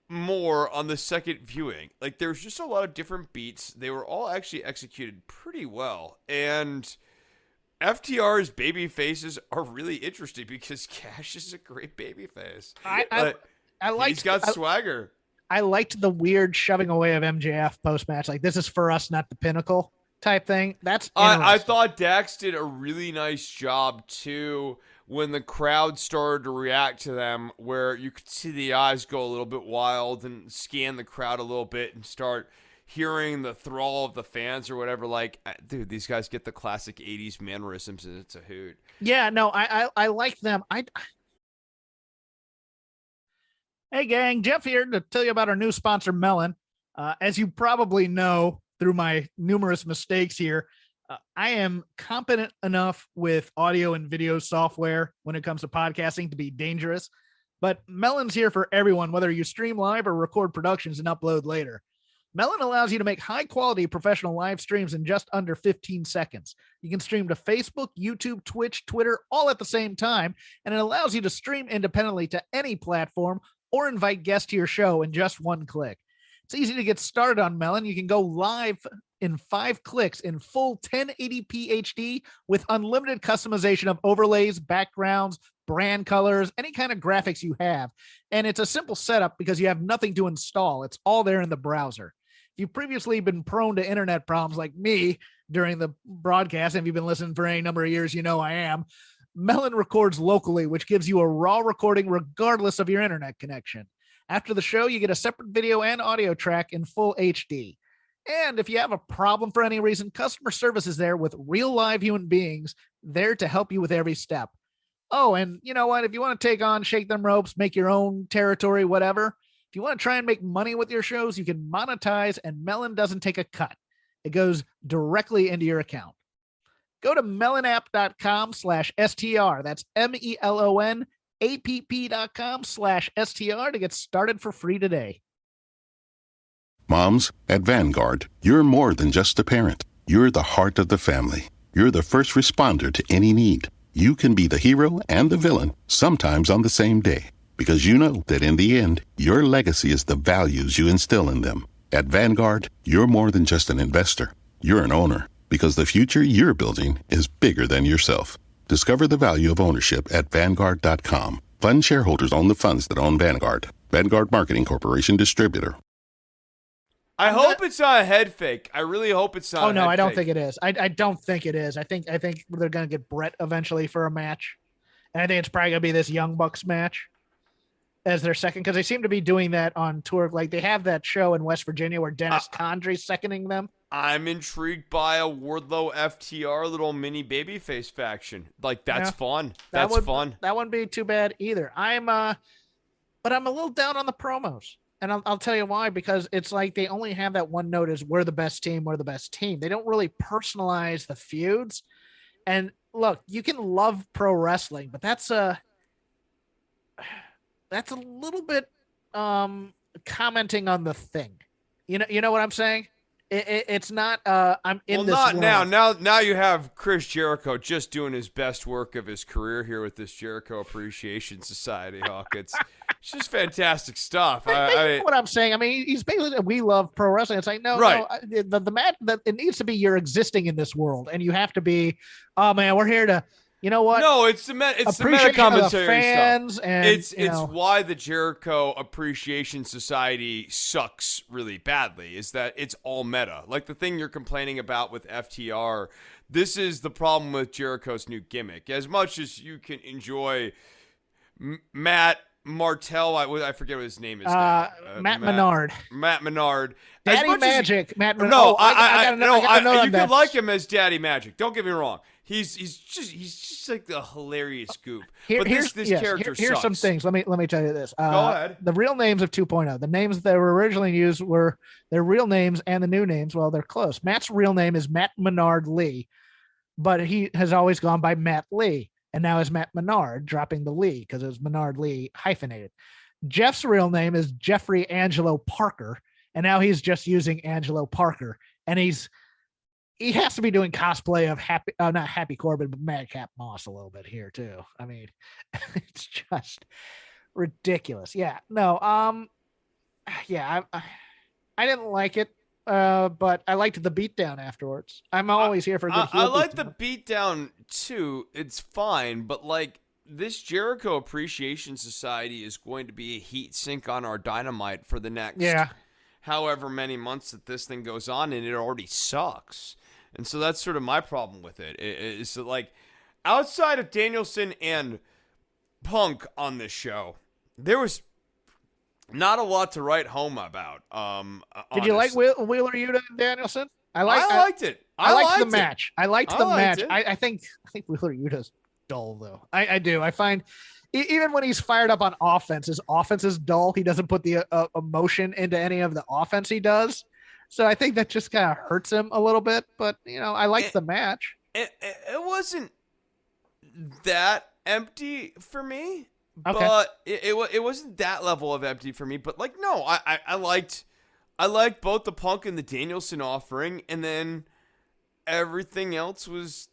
more on the second viewing. Like, there was just a lot of different beats. They were all actually executed pretty well. And FTR's baby faces are really interesting because Cash is a great baby face. He's got swagger. I liked the weird shoving away of MJF post-match. Like, this is for us, not the Pinnacle type thing. That's I thought Dax did a really nice job too when the crowd started to react to them, where you could see the eyes go a little bit wild and scan the crowd a little bit and start hearing the thrall of the fans or whatever. Like, dude, these guys get the classic 80s mannerisms and it's a hoot. Yeah, no, I like them. Hey gang, Jeff here to tell you about our new sponsor, Melon. As you probably know through my numerous mistakes here, I am competent enough with audio and video software when it comes to podcasting to be dangerous, but Melon's here for everyone, whether you stream live or record productions and upload later. Melon allows you to make high-quality professional live streams in just under 15 seconds. You can stream to Facebook, YouTube, Twitch, Twitter, all at the same time, and it allows you to stream independently to any platform or invite guests to your show in just one click. It's easy to get started on Melon. You can go live in 5 clicks in full 1080p HD with unlimited customization of overlays, backgrounds, brand colors, any kind of graphics you have. And it's a simple setup because you have nothing to install. It's all there in the browser. If you've previously been prone to internet problems like me during the broadcast, and if you've been listening for any number of years, you know I am. Melon records locally, which gives you a raw recording regardless of your internet connection. After the show, you get a separate video and audio track in full HD. And if you have a problem for any reason, customer service is there with real live human beings there to help you with every step. Oh, and you know what? If you want to take on, shake them ropes, make your own territory, whatever, if you want to try and make money with your shows, you can monetize, and Melon doesn't take a cut. It goes directly into your account. Go to melonapp.com/STR. That's MELONAPP.com/STR to get started for free today. Moms, at Vanguard, you're more than just a parent. You're the heart of the family. You're the first responder to any need. You can be the hero and the villain, sometimes on the same day, because you know that in the end, your legacy is the values you instill in them. At Vanguard, you're more than just an investor. You're an owner, because the future you're building is bigger than yourself. Discover the value of ownership at Vanguard.com. Fund shareholders own the funds that own Vanguard. Vanguard Marketing Corporation Distributor. I hope it's not a head fake. I really hope it's not. Oh no, I don't think it is. I don't think it is. I think they're gonna get Brett eventually for a match, and I think it's probably gonna be this Young Bucks match as their second, because they seem to be doing that on tour. Like they have that show in West Virginia where Dennis Condrey's seconding them. I'm intrigued by a Wardlow FTR little mini babyface faction. Like that's fun. That's fun. That wouldn't be too bad either. But I'm a little down on the promos. And I'll tell you why, because it's like they only have that one note is we're the best team, we're the best team. They don't really personalize the feuds. And look, you can love pro wrestling, but that's a little bit commenting on the thing. You know what I'm saying? It's not I'm in this not world. now you have Chris Jericho just doing his best work of his career here with this Jericho Appreciation Society, Hawk. It's just fantastic stuff. I what I'm saying. I mean, he's basically we love pro wrestling. It's like no, the match that it needs to be you're existing in this world, and you have to be. Oh man, we're here to. You know what? No, it's the meta commentary fans stuff. And it's why the Jericho Appreciation Society sucks really badly. Is that it's all meta. Like the thing you're complaining about with FTR. This is the problem with Jericho's new gimmick. As much as you can enjoy Matt Martell, I forget what his name is. Matt Menard. Matt Menard. Daddy Magic. Matt Menard. No, I gotta know you can like him as Daddy Magic. Don't get me wrong. He's just like the hilarious goof. But this character here's sucks. some things. Let me tell you this. Go ahead. The real names of 2.0. The names that were originally used were their real names, and the new names, well, they're close. Matt's real name is Matt Menard Lee, but he has always gone by Matt Lee, and now is Matt Menard, dropping the Lee because it was Menard Lee hyphenated. Jeff's real name is Jeffrey Angelo Parker, and now he's just using Angelo Parker, and he has to be doing cosplay of not Happy Corbin, but Madcap Moss a little bit here too. I mean, it's just ridiculous. Yeah, no, I didn't like it, but I liked the beatdown afterwards. I'm always here for a good heel I like beatdown. the beatdown too. It's fine, but like this Jericho Appreciation Society is going to be a heat sink on our Dynamite for the next however many months that this thing goes on, and it already sucks. And so that's sort of my problem with it. Is that like outside of Danielson and Punk on this show, there was not a lot to write home about. Did you like Wheeler Yuta and Danielson? I liked it. I liked the match. I liked the match. It. I think Wheeler Yuta's dull though. I do. I find even when he's fired up on offense, his offense is dull. He doesn't put the emotion into any of the offense he does. So I think that just kind of hurts him a little bit. But I liked the match. It wasn't that empty for me. Okay. But it wasn't that level of empty for me. But like no, I liked both the Punk and the Danielson offering, and then everything else was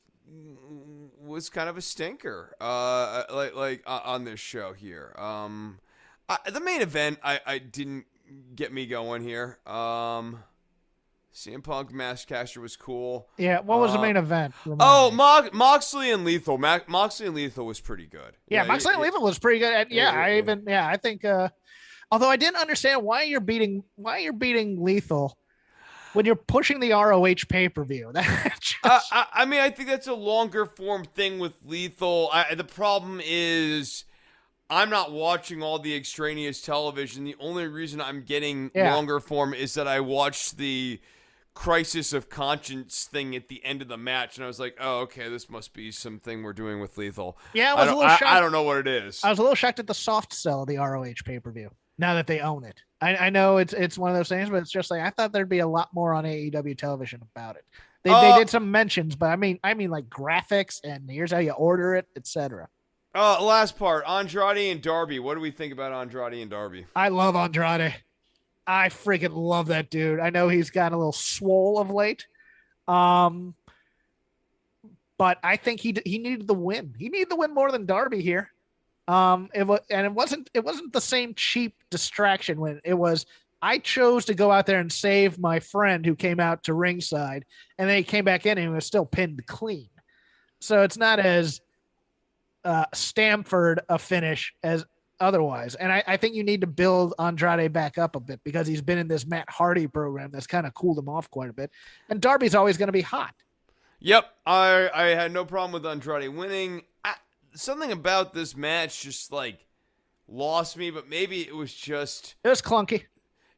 kind of a stinker. On this show here. The main event I didn't get me going here. CM Punk Maskcaster was cool. Yeah, what was the main event? Moxley and Lethal. Moxley and Lethal was pretty good. Yeah, Moxley and Lethal was pretty good. I think. Although I didn't understand why you're beating Lethal when you're pushing the ROH pay-per-view. I mean, I think that's a longer form thing with Lethal. The problem is I'm not watching all the extraneous television. The only reason I'm getting longer form is that I watched the Crisis of Conscience thing at the end of the match, and I was like, oh, okay, this must be something we're doing with Lethal. Yeah, I was a little shocked. I don't know what it is. I was a little shocked at the soft sell of the ROH pay-per-view. Now that they own it, I know it's one of those things, but it's just like I thought there'd be a lot more on AEW television about it. They did some mentions, but I mean like graphics and here's how you order it, etc. Last part, Andrade and Darby. What do we think about Andrade and Darby? I love Andrade. I freaking love that dude. I know he's gotten a little swole of late. But I think he needed the win. He needed the win more than Darby here. It wasn't the same cheap distraction win. It was, I chose to go out there and save my friend who came out to ringside, and then he came back in and he was still pinned clean. So it's not as Stamford a finish as otherwise. And I think you need to build Andrade back up a bit because he's been in this Matt Hardy program that's kind of cooled him off quite a bit. And Darby's always going to be hot. Yep. I had no problem with Andrade winning. Something about this match just like lost me, but maybe it was just... It was clunky.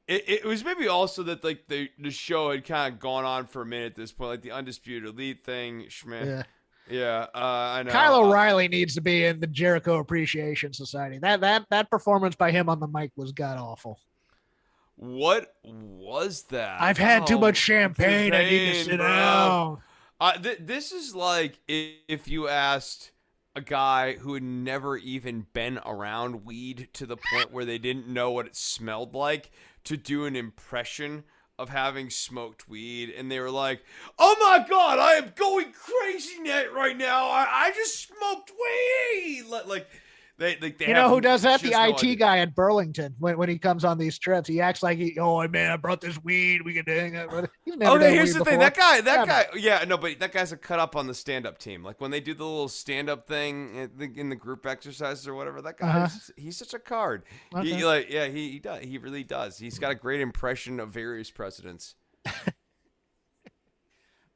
It was maybe also that like the show had kind of gone on for a minute at this point, like the Undisputed Elite thing. Schmidt. Yeah, I know. Kyle O'Reilly needs to be in the Jericho Appreciation Society. That performance by him on the mic was god awful. What was that? I've had too much champagne. I need to sit down. This is like if you asked a guy who had never even been around weed to the point where they didn't know what it smelled like to do an impression of having smoked weed, and they were like, "Oh my God, I am going crazy right now. I just smoked weed." Like they you know who does that? The IT guy at Burlington. When he comes on these trips, he acts like, "Oh man, I brought this weed. We can hang out." Here's the thing. That guy. Yeah, no, but that guy's a cut up on the stand-up team. Like when they do the little stand-up thing in the group exercises or whatever. That guy, he's such a card. Okay. He does. He really does. He's got a great impression of various presidents.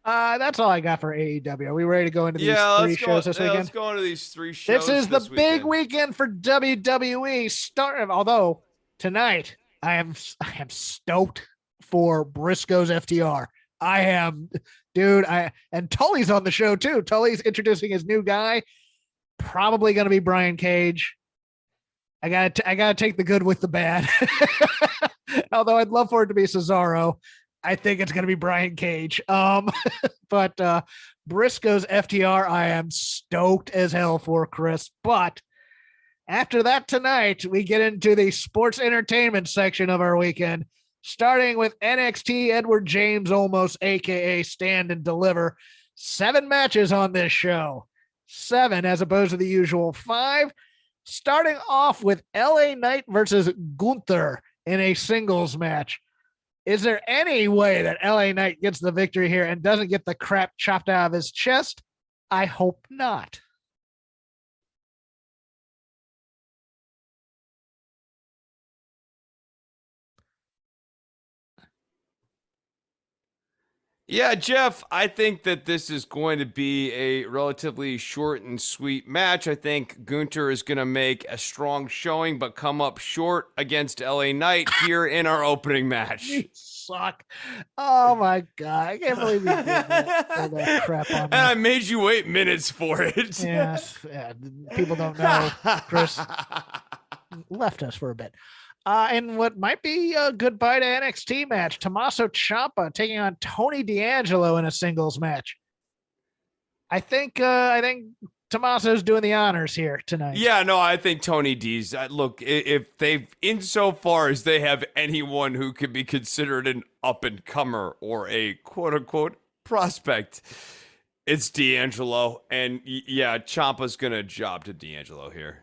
That's all I got for AEW. Are we ready to go into these three shows this weekend? Let's go into these three shows. This is the big weekend for WWE. Although tonight I am stoked for Briscoe's FTR. I am, dude. And Tully's on the show too. Tully's introducing his new guy. Probably going to be Brian Cage. I gotta take the good with the bad. Although I'd love for it to be Cesaro. I think it's going to be Brian Cage. But Briscoe's FTR, I am stoked as hell for, Chris. But after that tonight, we get into the sports entertainment section of our weekend, starting with NXT Edward James Olmos, a.k.a. Stand and Deliver. 7 matches on this show. 7 as opposed to the usual 5. Starting off with LA Knight versus Gunther in a singles match. Is there any way that LA Knight gets the victory here and doesn't get the crap chopped out of his chest? I hope not. Yeah, Jeff, I think that this is going to be a relatively short and sweet match. I think Gunther is going to make a strong showing, but come up short against LA Knight here in our opening match. You suck. Oh, my God. I can't believe you did that crap on me. And I made you wait minutes for it. Yes. Yeah, people don't know. Chris left us for a bit. And what might be a goodbye to NXT match, Tommaso Ciampa taking on Tony D'Angelo in a singles match. I think Tommaso's doing the honors here tonight. Yeah, no, I think Tony D's. Look, if they've, insofar as they have anyone who could be considered an up-and-comer or a quote-unquote prospect, it's D'Angelo. And yeah, Ciampa's going to job to D'Angelo here.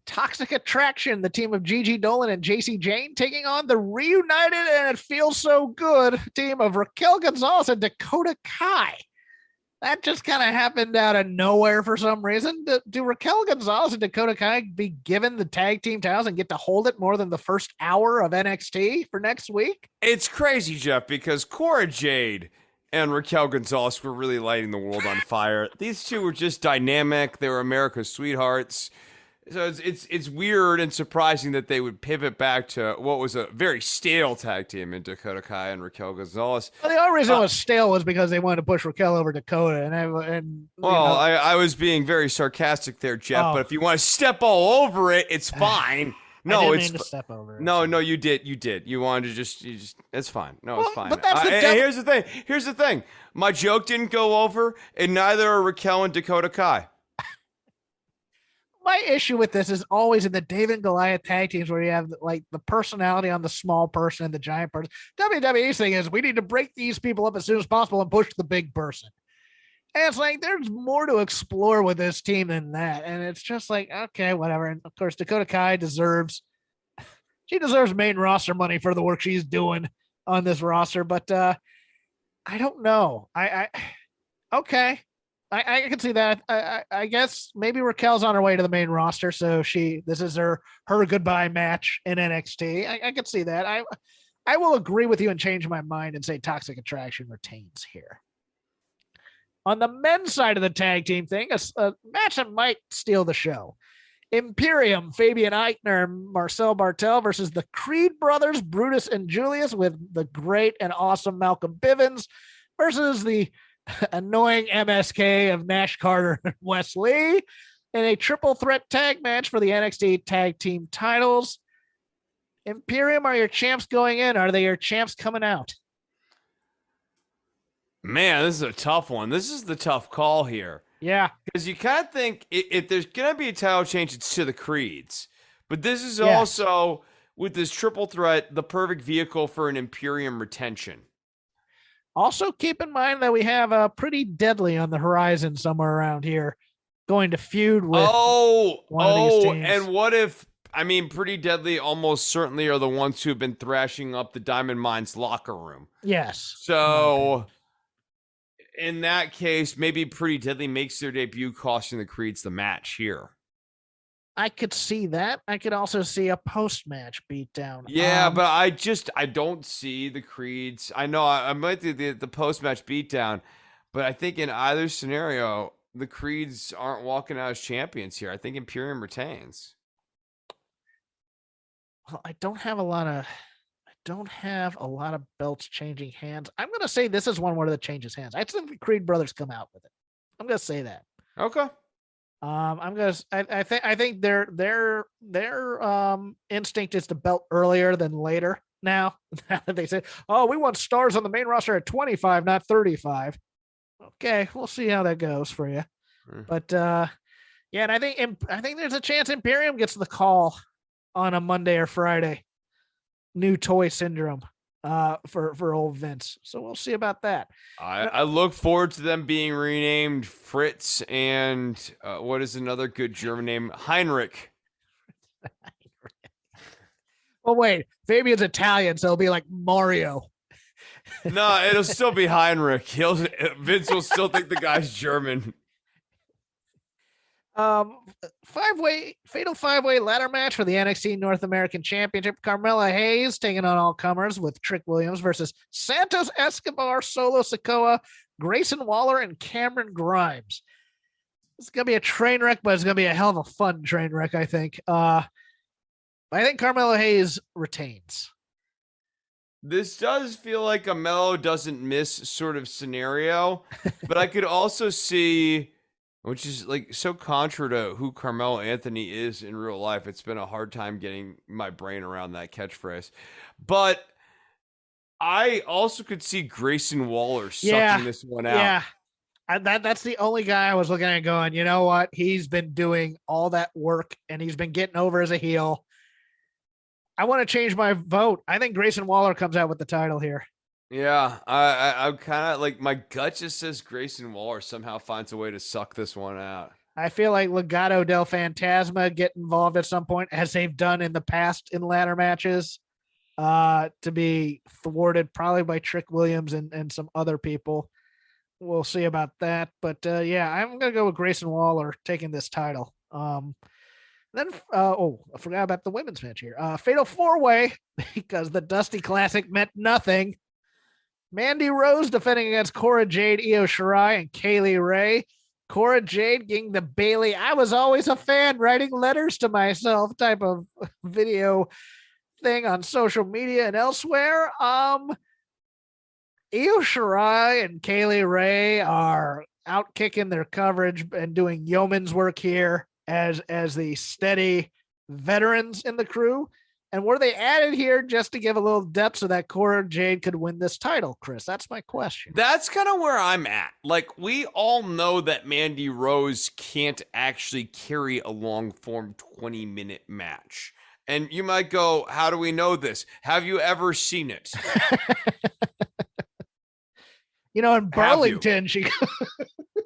Toxic Attraction, the team of Gigi Dolan and JC Jane taking on the reunited and it feels so good team of Raquel Gonzalez and Dakota Kai. That just kind of happened out of nowhere for some reason. Do Raquel Gonzalez and Dakota Kai be given the tag team titles and get to hold it more than the first hour of NXT for next week? It's crazy, Jeff, because Cora Jade and Raquel Gonzalez were really lighting the world on fire. These two were just dynamic. They were America's sweethearts. So it's weird and surprising that they would pivot back to what was a very stale tag team in Dakota Kai and Raquel Gonzalez. Well, the only reason it was stale was because they wanted to push Raquel over Dakota. I was being very sarcastic there, Jeff. But if you want to step all over it, it's fine. No, I didn't it's mean to step over. no, no. You did. You wanted to just. It's fine. No, it's fine. But that's and here's the thing. My joke didn't go over, and neither are Raquel and Dakota Kai. My issue with this is always in the David and Goliath tag teams where you have like the personality on the small person and the giant person. WWE's thing is we need to break these people up as soon as possible and push the big person. And it's like there's more to explore with this team than that. And it's just like, okay, whatever. And of course, Dakota Kai deserves main roster money for the work she's doing on this roster. But I don't know. Okay. I can see that. I guess maybe Raquel's on her way to the main roster, so this is her goodbye match in NXT. I can see that. I will agree with you and change my mind and say Toxic Attraction retains here. On the men's side of the tag team thing, a match that might steal the show. Imperium, Fabian Eichner, and Marcel Bartel versus the Creed brothers, Brutus and Julius, with the great and awesome Malcolm Bivens versus the annoying MSK of Nash Carter and Wes Lee in a triple threat tag match for the NXT tag team titles. Imperium are your champs going in. Are they your champs coming out? Man, this is a tough one. This is the tough call here. Yeah. Because you kind of think if there's going to be a title change, it's to the Creeds. But this is also, with this triple threat, the perfect vehicle for an Imperium retention. Also, keep in mind that we have a Pretty Deadly on the horizon somewhere around here going to feud with one of these teams. And what if, Pretty Deadly almost certainly are the ones who have been thrashing up the Diamond Mines locker room. Yes. So in that case, maybe Pretty Deadly makes their debut, costing the Creeds the match here. I could see that. I could also see a post-match beatdown. Yeah, but I don't see the Creeds. I know I might do the post-match beatdown, but I think in either scenario, the Creeds aren't walking out as champions here. I think Imperium retains. Well, I don't have a lot of belts changing hands. I'm going to say this is one where it changes hands. I think the Creed brothers come out with it. I'm going to say that. Okay. I think their instinct is to belt earlier than later. Now that they say, "Oh, we want stars on the main roster at 25, not 35." Okay, we'll see how that goes for you. But and I think there's a chance Imperium gets the call on a Monday or Friday. New toy syndrome for old Vince. So we'll see about that. I look forward to them being renamed Fritz and what is another good German name? Heinrich. Well, wait, Fabian's Italian, so it'll be like Mario. No, it'll still be Heinrich. Vince will still think the guy's German. Fatal five-way ladder match for the NXT North American Championship. Carmella Hayes taking on all comers with Trick Williams versus Santos Escobar, Solo Sikoa, Grayson Waller, and Cameron Grimes. It's gonna be a train wreck, but it's gonna be a hell of a fun train wreck, I think. I think Carmella Hayes retains. This does feel like a Mello doesn't miss sort of scenario, but I could also see, which is like so contra to who Carmelo Anthony is in real life. It's been a hard time getting my brain around that catchphrase. But I also could see Grayson Waller sucking this one out. Yeah. That's the only guy I was looking at going, you know what? He's been doing all that work and he's been getting over as a heel. I want to change my vote. I think Grayson Waller comes out with the title here. Yeah, I'm kind of like, my gut just says Grayson Waller somehow finds a way to suck this one out. I feel like Legado del Fantasma get involved at some point, as they've done in the past in ladder matches, to be thwarted probably by Trick Williams and some other people. We'll see about that. But I'm going to go with Grayson Waller taking this title. Then, I forgot about the women's match here. Fatal 4-way, because the Dusty Classic meant nothing. Mandy Rose defending against Cora Jade, Io Shirai, and Kaylee Ray. Cora Jade getting the Bailey, I was always a fan, writing letters to myself type of video thing on social media and elsewhere. Io Shirai and Kaylee Ray are out kicking their coverage and doing yeoman's work here as the steady veterans in the crew? And were they added here just to give a little depth so that Cora Jade could win this title, Chris? That's my question. That's kind of where I'm at. Like, we all know that Mandy Rose can't actually carry a long-form 20-minute match. And you might go, how do we know this? Have you ever seen it? In Burlington, she...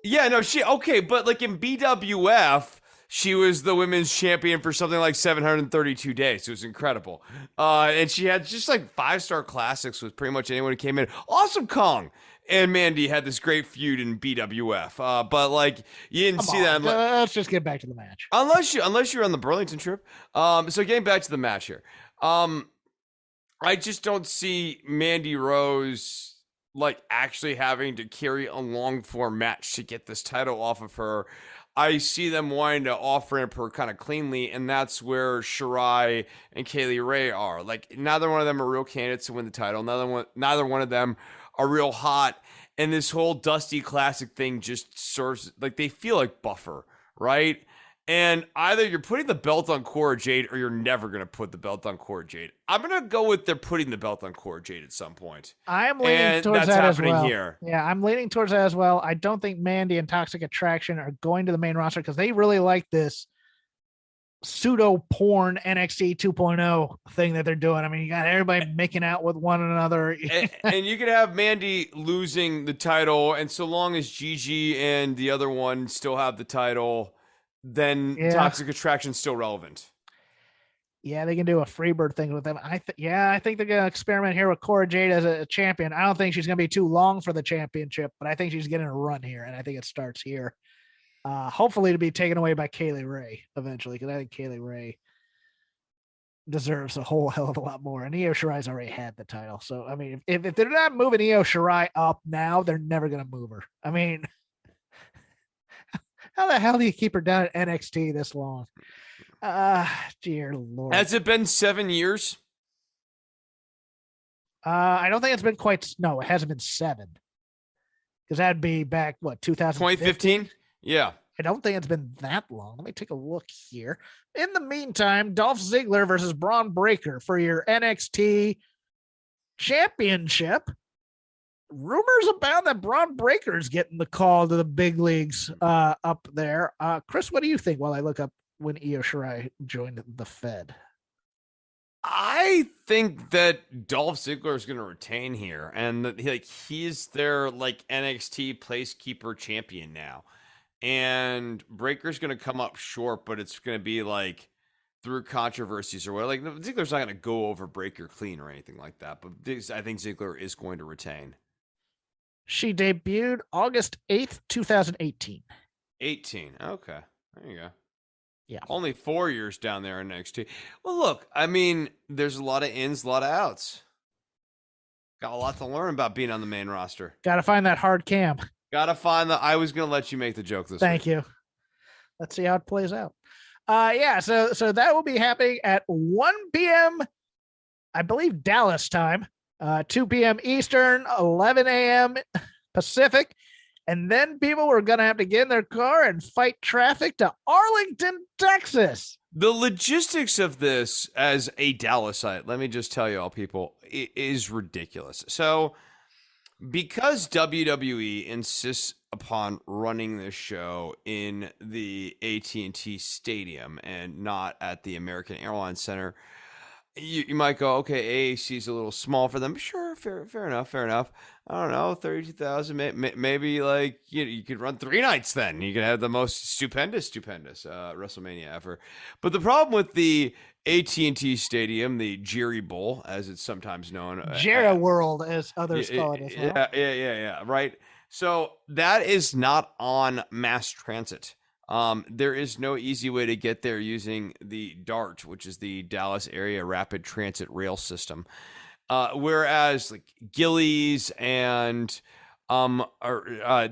Yeah, no, okay, but like in BWF, she was the women's champion for something like 732 days. It was incredible. And she had just like 5-star classics with pretty much anyone who came in. Awesome Kong and Mandy had this great feud in BWF. But like you didn't see that. Let's just get back to the match. Unless you're on the Burlington trip. So getting back to the match here. I just don't see Mandy Rose like actually having to carry a long form match to get this title off of her. I see them wanting to off-ramp her kind of cleanly, and that's where Shirai and Kaylee Ray are. Like, neither one of them are real candidates to win the title. Neither one of them are real hot. And this whole Dusty Classic thing just serves, like, they feel like buffer, right? And either you're putting the belt on Cora Jade or you're never going to put the belt on Cora Jade. I'm going to go with they're putting the belt on Cora Jade at some point. I am leaning towards that as well. Here. Yeah, I'm leaning towards that as well. I don't think Mandy and Toxic Attraction are going to the main roster because they really like this pseudo porn NXT 2.0 thing that they're doing. I mean, you got everybody making out with one another. and you could have Mandy losing the title, and so long as Gigi and the other one still have the title, then Toxic Attraction's still relevant. Yeah, they can do a Freebird thing with them. I think they're going to experiment here with Cora Jade as a champion. I don't think she's going to be too long for the championship, but I think she's getting a run here, and I think it starts here. Hopefully to be taken away by Kaylee Ray eventually, because I think Kaylee Ray deserves a whole hell of a lot more. And Io Shirai's already had the title. So, I mean, if they're not moving Io Shirai up now, they're never going to move her. I mean, how the hell do you keep her down at NXT this long? Dear Lord. Has it been 7 years? I don't think it's been quite. No, it hasn't been 7. Because that'd be back, 2015? Yeah. I don't think it's been that long. Let me take a look here. In the meantime, Dolph Ziggler versus Braun Breaker for your NXT championship. Rumors about that Braun Breaker's getting the call to the big leagues up there. Chris, what do you think while I look up when Io Shirai joined the Fed? I think that Dolph Ziggler is going to retain here, and that he's their NXT placekeeper champion now. And Breaker's going to come up short, but it's going to be through controversies or whatever. Ziggler's not going to go over Breaker clean or anything like that, but I think Ziggler is going to retain. She debuted August 8th, 2018. 18. Okay. There you go. Yeah. Only 4 years down there in NXT. Well, look, I mean, there's a lot of ins, a lot of outs. Got a lot to learn about being on the main roster. Got to find that hard cam. Got to find I was going to let you make the joke this Thank week. you. Let's see how it plays out. So that will be happening at 1 p.m., I believe, Dallas time, 2 p.m. Eastern, 11 a.m. Pacific. And then people were going to have to get in their car and fight traffic to Arlington, Texas. The logistics of this as a Dallasite, let me just tell you all, people, it is ridiculous. So because WWE insists upon running this show in the AT&T Stadium and not at the American Airlines Center, you might go, okay, AAC is a little small for them. Sure, fair enough. I don't know, 32,000. Maybe you could run 3 nights then. You could have the most stupendous WrestleMania ever. But the problem with the AT&T Stadium, the Jerry Bowl, as it's sometimes known, Jerry World, as others call it as well. Yeah, right. So that is not on mass transit. There is no easy way to get there using the DART, which is the Dallas Area Rapid Transit Rail System. Whereas Gillies and the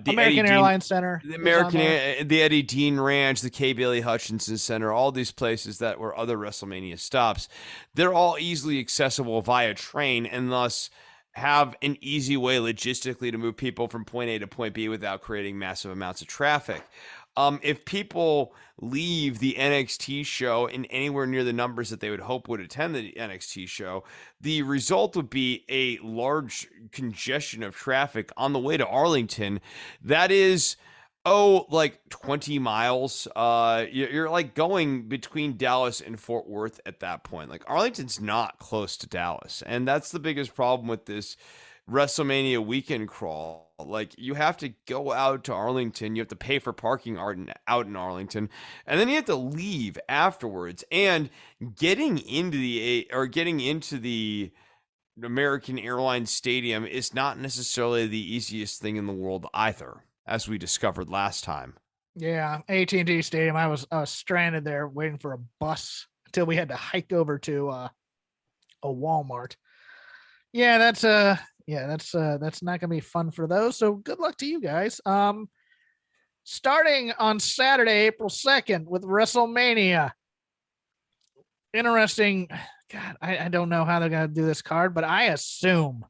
American Airlines Center, the Eddie Dean Ranch, the K. Bailey Hutchinson Center, all these places that were other WrestleMania stops, they're all easily accessible via train and thus have an easy way logistically to move people from point A to point B without creating massive amounts of traffic. If people leave the NXT show in anywhere near the numbers that they would hope would attend the NXT show, the result would be a large congestion of traffic on the way to Arlington. That is, like 20 miles. You're like going between Dallas and Fort Worth at that point. Like Arlington's not close to Dallas. And that's the biggest problem with this WrestleMania weekend crawl. Like you have to go out to Arlington, you have to pay for parking out in Arlington, and then you have to leave afterwards. And getting into the American Airlines Stadium is not necessarily the easiest thing in the world either, as we discovered last time. Yeah, AT&T Stadium. I was stranded there waiting for a bus until we had to hike over to a Walmart. Yeah, that's not gonna be fun for those. So good luck to you guys. Starting on Saturday, April 2nd with WrestleMania. Interesting. God, I don't know how they're gonna do this card, but I assume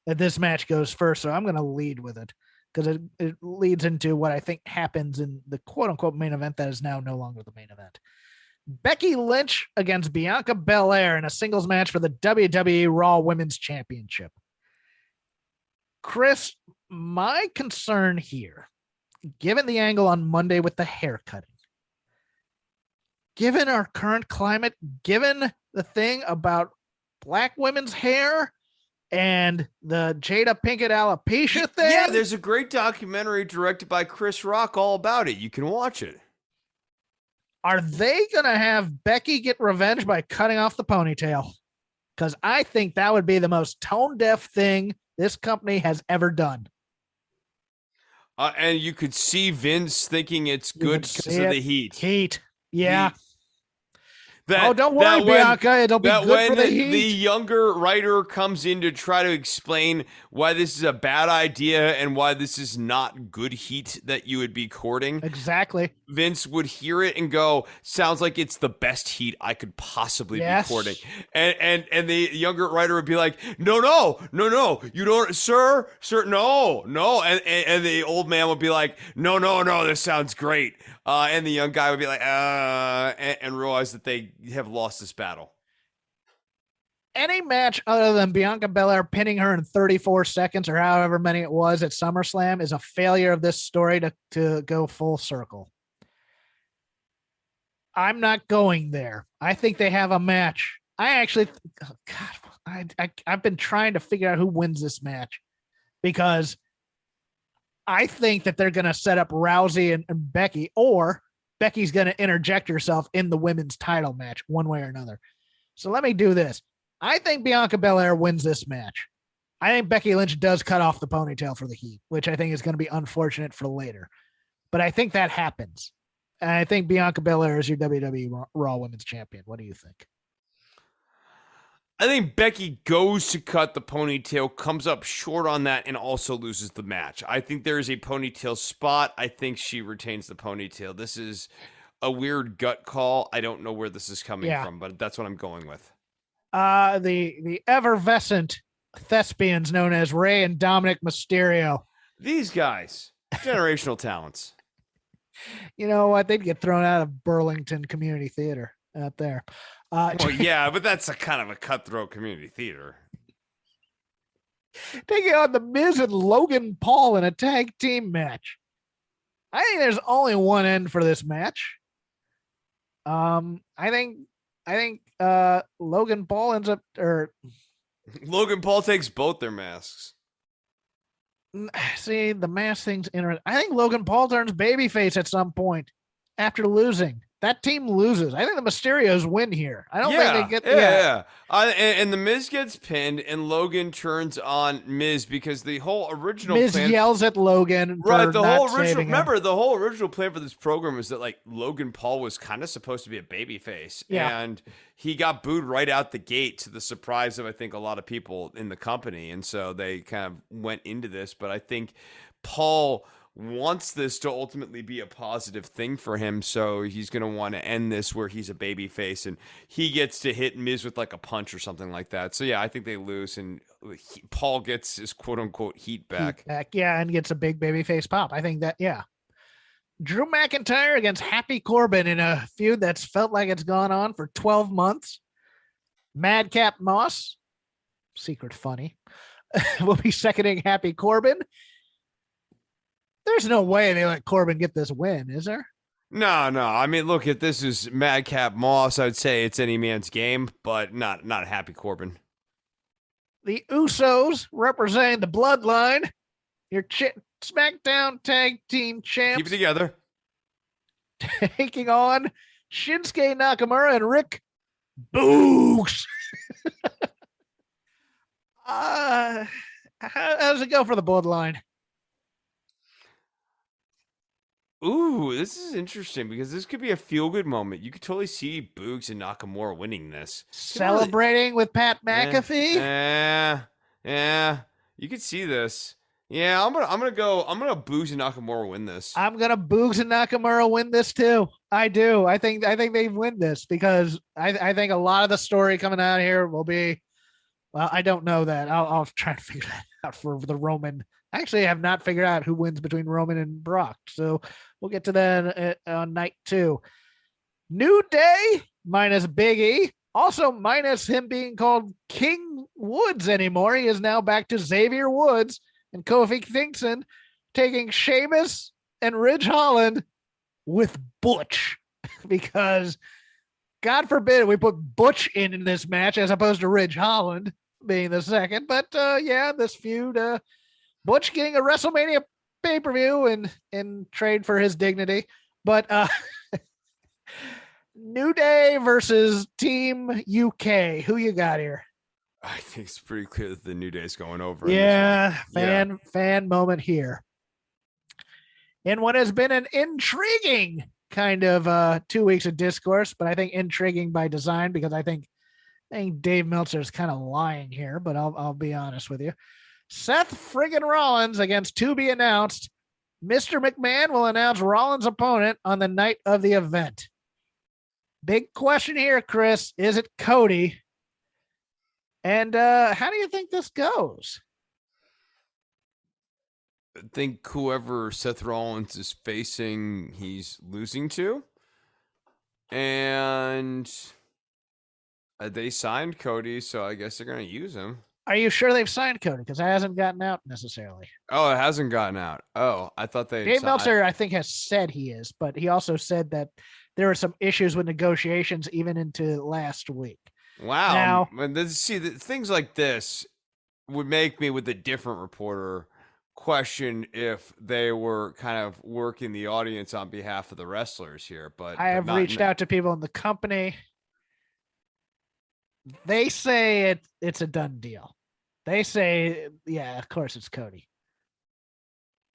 that this match goes first. So I'm gonna lead with it because it leads into what I think happens in the quote unquote main event that is now no longer the main event. Becky Lynch against Bianca Bel-Air in a singles match for the WWE Raw Women's Championship. Chris, my concern here, given the angle on Monday with the hair cutting, given our current climate, given the thing about black women's hair and the Jada Pinkett alopecia thing. Yeah, there's a great documentary directed by Chris Rock all about it. You can watch it. Are they going to have Becky get revenge by cutting off the ponytail? Because I think that would be the most tone-deaf thing this company has ever done. And you could see Vince thinking it's good because of the heat. Heat. Yeah. That, don't worry, Bianca. It'll be good for the heat. The younger writer comes in to try to explain why this is a bad idea and why this is not good heat that you would be courting. Exactly. Vince would hear it and go, sounds like it's the best heat I could possibly be courting. And the younger writer would be like, no, you don't, sir, no. And the old man would be like, no, this sounds great. And the young guy would be like, and realize that they have lost this battle. Any match other than Bianca Belair pinning her in 34 seconds or however many it was at SummerSlam is a failure of this story to go full circle. I'm not going there. I think they have a match. I've been trying to figure out who wins this match because I think that they're going to set up Rousey and Becky, or Becky's going to interject herself in the women's title match one way or another. So let me do this. I think Bianca Belair wins this match. I think Becky Lynch does cut off the ponytail for the heat, which I think is going to be unfortunate for later. But I think that happens. And I think Bianca Belair is your WWE Raw Women's Champion. What do you think? I think Becky goes to cut the ponytail, comes up short on that, and also loses the match. I think there is a ponytail spot. I think she retains the ponytail. This is a weird gut call. I don't know where this is coming from, but that's what I'm going with. The effervescent thespians known as Rey and Dominic Mysterio. These guys, generational talents. You know what? They'd get thrown out of Burlington Community Theater out there. Well, yeah, but that's a kind of a cutthroat community theater. Taking on The Miz and Logan Paul in a tag team match. I think there's only one end for this match. I think Logan Paul ends up, or Logan Paul takes both their masks. See, the mask thing's interesting. I think Logan Paul turns babyface at some point after losing. That team loses. I think the Mysterios win here. I don't think they get. Yeah. And the Miz gets pinned, and Logan turns on Miz because the whole original Miz plan yells at Logan. Right. The whole original plan for this program was that like Logan Paul was kind of supposed to be a babyface, and he got booed right out the gate to the surprise of I think a lot of people in the company, and so they kind of went into this. But I think Paul wants this to ultimately be a positive thing for him, so he's going to want to end this where he's a babyface and he gets to hit Miz with like a punch or something like that. So yeah, I think they lose, and Paul gets his quote unquote heat back. And gets a big babyface pop. I think that Drew McIntyre against Happy Corbin in a feud that's felt like it's gone on for 12 months. Madcap Moss, secret funny, will be seconding Happy Corbin. There's no way they let Corbin get this win, is there? No. I mean, look, if this is Madcap Moss, I'd say it's any man's game, but not Happy Corbin. The Usos representing the Bloodline. Your SmackDown Tag Team Champs. Keep it together. Taking on Shinsuke Nakamura and Rick Boogs. How does it go for the Bloodline? Ooh, this is interesting because this could be a feel-good moment. You could totally see Boogs and Nakamura winning this. Celebrating with Pat McAfee? Yeah. You could see this. Yeah, I'm gonna Boogs and Nakamura win this. I'm gonna Boogs and Nakamura win this too. I do. I think they win this because I think a lot of the story coming out here will be. Well, I don't know that. I'll try to figure that out for the Roman. Actually, I have not figured out who wins between Roman and Brock. So we'll get to that on night 2. New Day minus Big E. Also minus him being called King Woods anymore. He is now back to Xavier Woods and Kofi Kingston taking Sheamus and Ridge Holland with Butch because God forbid we put Butch in this match as opposed to Ridge Holland being the second. But yeah, this feud, Butch getting a WrestleMania pay-per-view and trade for his dignity. But New Day versus Team UK. Who you got here? I think it's pretty clear that the New Day is going over. Yeah, fan moment here. In what has been an intriguing kind of 2 weeks of discourse, but I think intriguing by design because I think Dave Meltzer is kind of lying here, but I'll be honest with you. Seth friggin' Rollins against to be announced. Mr. McMahon will announce Rollins' opponent on the night of the event. Big question here, Chris. Is it Cody? And how do you think this goes? I think whoever Seth Rollins is facing, he's losing to. And they signed Cody, so I guess they're going to use him. Are you sure they've signed Cody? Because it hasn't gotten out necessarily. Oh, it hasn't gotten out. Oh, I thought they. Dave Meltzer, I think, has said he is, but he also said that there were some issues with negotiations even into last week. Wow. Things like this would make me, with a different reporter, question if they were kind of working the audience on behalf of the wrestlers here. But I have reached out to people in the company. They say it's a done deal. They say, yeah, of course it's Cody.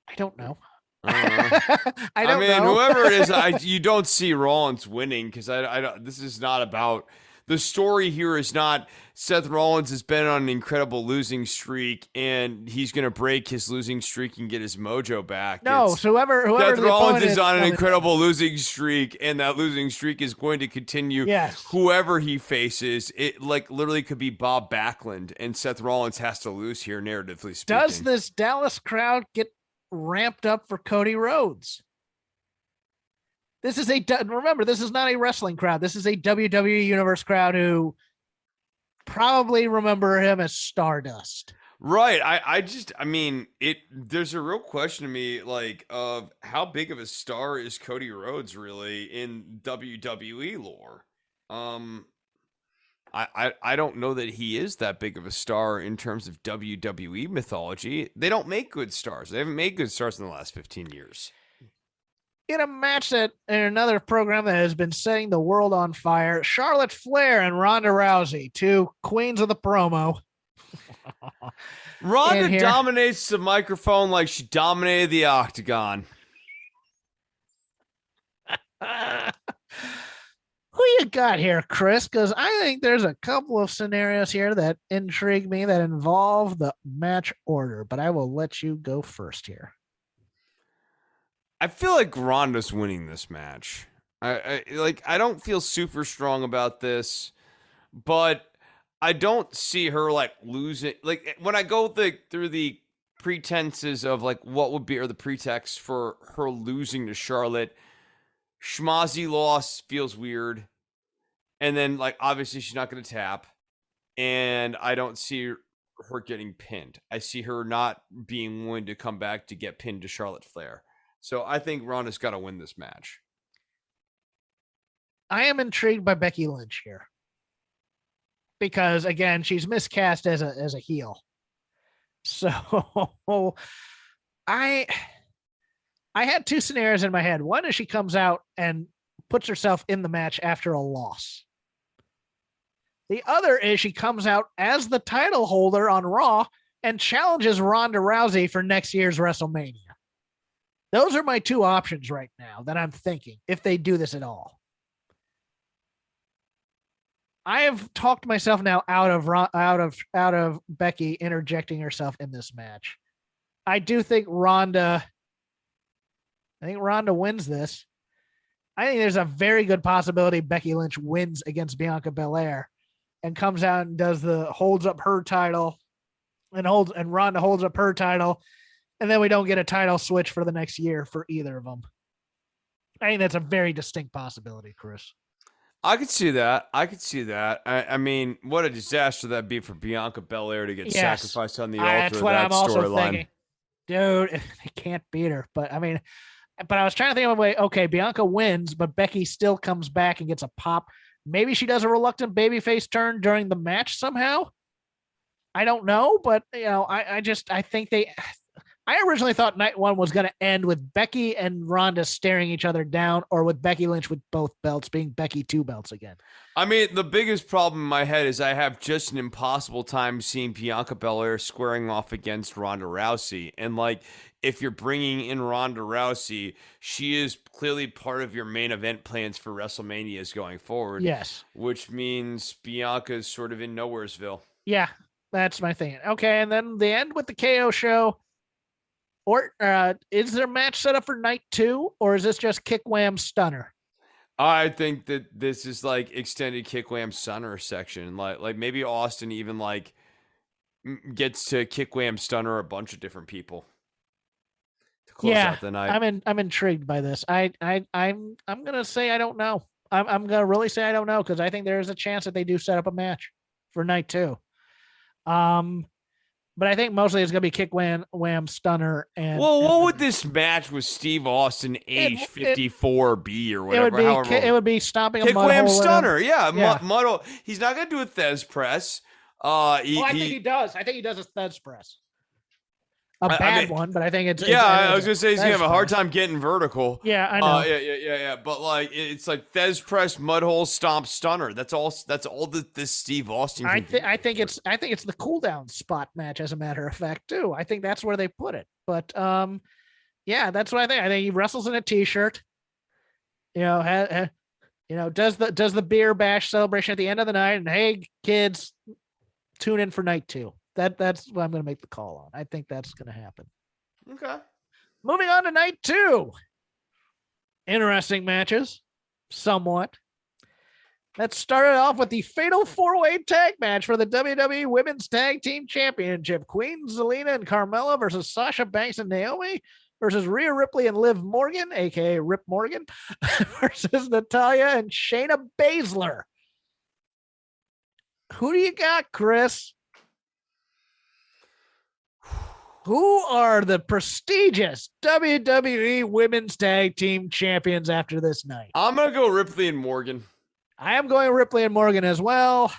I don't know. I mean, know. Whoever it is, you don't see Rollins winning because I don't. This is not about. The story here is not Seth Rollins has been on an incredible losing streak and he's going to break his losing streak and get his mojo back. No, so whoever Seth Rollins is on an incredible losing streak and that losing streak is going to continue. Yes. Whoever he faces, it like literally could be Bob Backlund and Seth Rollins has to lose here, narratively speaking. Does this Dallas crowd get ramped up for Cody Rhodes? This is remember, this is not a wrestling crowd. This is a WWE Universe crowd who probably remember him as Stardust. Right. I mean, there's a real question to me, like, of how big of a star is Cody Rhodes really in WWE lore? I don't know that he is that big of a star in terms of WWE mythology. They don't make good stars. They haven't made good stars in the last 15 years. In a match in another program that has been setting the world on fire, Charlotte Flair and Ronda Rousey, two queens of the promo. Ronda dominates the microphone like she dominated the octagon. Who you got here, Chris? Because I think there's a couple of scenarios here that intrigue me that involve the match order, but I will let you go first here. I feel like Ronda's winning this match. I don't feel super strong about this, but I don't see her like losing. Like when I go through the pretenses of like what would be or the pretext for her losing to Charlotte. Schmozzy loss feels weird. And then like obviously she's not going to tap. And I don't see her getting pinned. I see her not being willing to come back to get pinned to Charlotte Flair. So I think Ronda's got to win this match. I am intrigued by Becky Lynch here. Because again, she's miscast as a heel. So I had two scenarios in my head. One is she comes out and puts herself in the match after a loss. The other is she comes out as the title holder on Raw and challenges Ronda Rousey for next year's WrestleMania. Those are my two options right now that I'm thinking if they do this at all. I have talked myself now out of Becky interjecting herself in this match. I do think Ronda wins this. I think there's a very good possibility Becky Lynch wins against Bianca Belair and comes out and holds up her title and Ronda holds up her title. And then we don't get a title switch for the next year for either of them. I think that's a very distinct possibility, Chris. I could see that. I mean, what a disaster that'd be for Bianca Belair to get sacrificed on the altar. That's what I'm also thinking. Storyline. Dude, they can't beat her. But I mean, I was trying to think of a way, okay, Bianca wins, but Becky still comes back and gets a pop. Maybe she does a reluctant babyface turn during the match somehow. I don't know, but I think I originally thought night one was going to end with Becky and Ronda staring each other down, or with Becky Lynch with both belts being Becky 2 belts again. I mean, the biggest problem in my head is I have just an impossible time seeing Bianca Belair squaring off against Ronda Rousey. And like, if you're bringing in Ronda Rousey, she is clearly part of your main event plans for WrestleManias going forward. Yes. Which means Bianca is sort of in Nowheresville. Yeah, that's my thing. Okay, and then the end with the KO show. Or is there a match set up for night 2, or is this just kick wham stunner? I think that this is like extended kick wham stunner section. Like maybe Austin even like gets to kick wham stunner a bunch of different people to close out the night. I'm intrigued by this. I'm gonna say I don't know. I'm gonna really say I don't know, because I think there is a chance that they do set up a match for night 2. But I think mostly it's going to be kick wham stunner. What would this match with Steve Austin age 54 or whatever? It would be stomping a kick mud wham hole stunner. Mud hole. He's not going to do a Thez press. I think he does. I think he does a Thez press. I mean, one, but I think it's I was gonna say he's gonna have a hard time getting vertical. Yeah, I know. Yeah. But like, it's like Thez press, mud hole, stomp, stunner. That's all that this Steve Austin. I think it's the cool down spot match, as a matter of fact, too. I think that's where they put it. But yeah, that's what I think. I think he wrestles in a t-shirt. Does the beer bash celebration at the end of the night, and hey kids, tune in for night 2. That's what I'm going to make the call on. I think that's going to happen. Okay. Moving on to night 2. Interesting matches, somewhat. Let's start it off with the fatal 4-way tag match for the WWE Women's Tag Team Championship. Queen Zelina and Carmella versus Sasha Banks and Naomi versus Rhea Ripley and Liv Morgan, a.k.a. Rip Morgan, versus Natalya and Shayna Baszler. Who do you got, Chris? Who are the prestigious WWE Women's Tag Team Champions after this night? I'm going to go Ripley and Morgan. I am going Ripley and Morgan as well.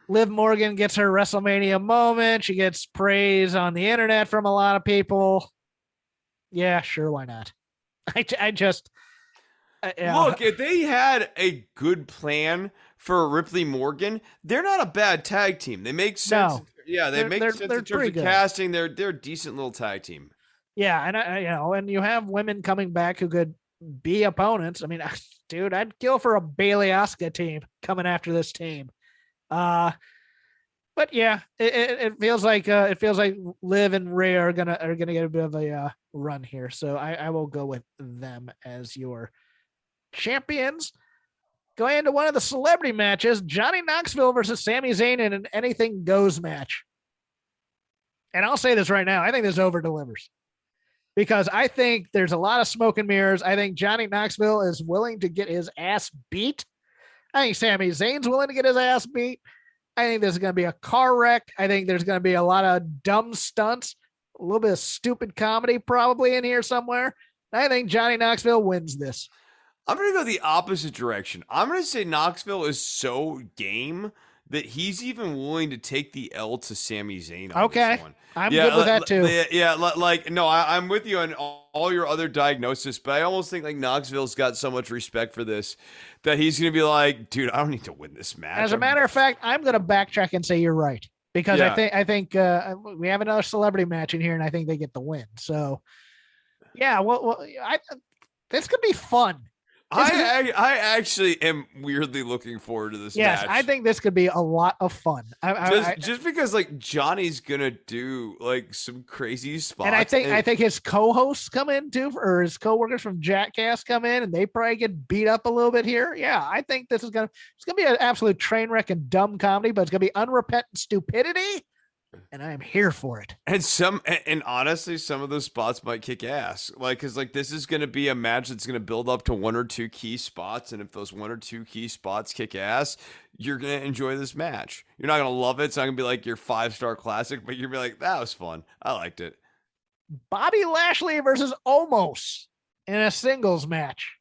Liv Morgan gets her WrestleMania moment. She gets praise on the internet from a lot of people. Yeah, sure, why not? Look, if they had a good plan for Ripley Morgan, they're not a bad tag team. They make sense. No. Yeah, they make sense in terms of casting. They're a decent little tag team. Yeah, and and you have women coming back who could be opponents. I mean, dude, I'd kill for a Bailey Asuka team coming after this team. But yeah, it feels like Liv and Rhea are gonna get a bit of a run here. So I will go with them as your champions. Going into one of the celebrity matches, Johnny Knoxville versus Sami Zayn in an anything goes match. And I'll say this right now. I think this over delivers because I think there's a lot of smoke and mirrors. I think Johnny Knoxville is willing to get his ass beat. I think Sami Zayn's willing to get his ass beat. I think there's going to be a car wreck. I think there's going to be a lot of dumb stunts, a little bit of stupid comedy probably in here somewhere. I think Johnny Knoxville wins this. I'm going to go the opposite direction. I'm going to say Knoxville is so game that he's even willing to take the L to Sami Zayn on this one. I'm good with that too. I'm with you on all your other diagnosis, but I almost think like Knoxville's got so much respect for this that he's going to be like, dude, I don't need to win this match. As a matter of fact, I'm going to backtrack and say you're right because I think we have another celebrity match in here, and I think they get the win. So, yeah, this could be fun. I actually am weirdly looking forward to this match. Yes, I think this could be a lot of fun. Just because like Johnny's gonna do like some crazy spots, and I think his co-hosts come in too, or his co-workers from Jackass come in, and they probably get beat up a little bit here. Yeah, I think it's gonna be an absolute train wreck and dumb comedy, but it's gonna be unrepentant stupidity. And I am here for it. And honestly, some of those spots might kick ass. Like, cause like this is going to be a match that's going to build up to one or two key spots. And if those one or two key spots kick ass, you're going to enjoy this match. You're not going to love it. It's not going to be like your 5-star classic, but you're going to be like, that was fun. I liked it. Bobby Lashley versus Omos in a singles match.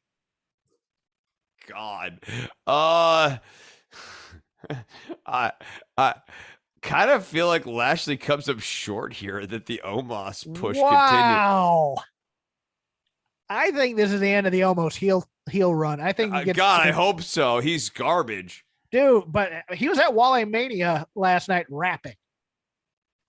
God. I kind of feel like Lashley comes up short here, that the Omos push continues. Wow. I think this is the end of the Omos heel run. I think I hope so. He's garbage. Dude, but he was at Wally Mania last night rapping.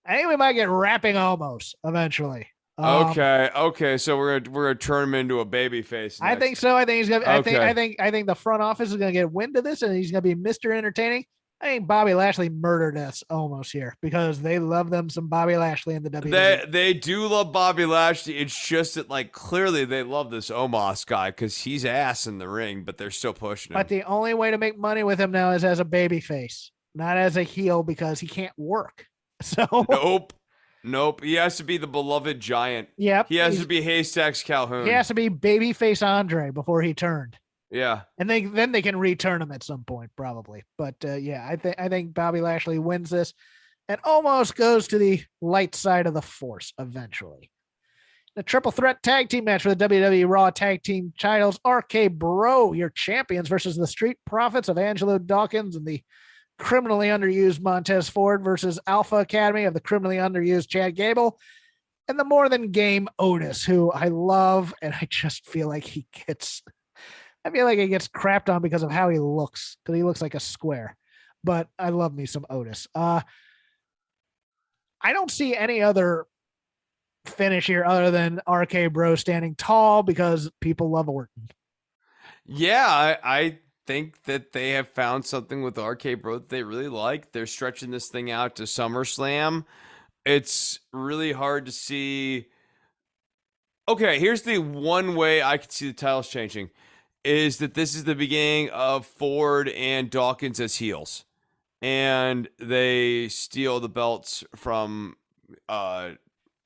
I think we might get rapping Omos eventually. Okay. So we're gonna turn him into a baby face. I think so. I think he's gonna. I think the front office is gonna get wind of this, and he's gonna be Mr. Entertaining. I think Bobby Lashley murdered us almost here because they love them some Bobby Lashley in the WWE. They do love Bobby Lashley. It's just that like clearly they love this Omos guy because he's ass in the ring, but they're still pushing him. But the only way to make money with him now is as a baby face, not as a heel because he can't work. So Nope. He has to be the beloved giant. Yep. He has to be Haystacks Calhoun. He has to be babyface Andre before he turned. Yeah. And then they can return him at some point, probably. But I think Bobby Lashley wins this and almost goes to the light side of the force eventually. The triple threat tag team match for the WWE Raw Tag Team titles. RK Bro, your champions, versus the Street Profits of Angelo Dawkins and the criminally underused Montez Ford versus Alpha Academy of the criminally underused Chad Gable and the more than game Otis, who I love, and I just feel like he gets crapped on because of how he looks, because he looks like a square. But I love me some Otis. I don't see any other finish here other than RK Bro standing tall because people love Orton. Yeah, I think that they have found something with RK Bro that they really like. They're stretching this thing out to SummerSlam. It's really hard to see. Okay, here's the one way I could see the titles changing. Is that this is the beginning of Ford and Dawkins as heels. And they steal the belts from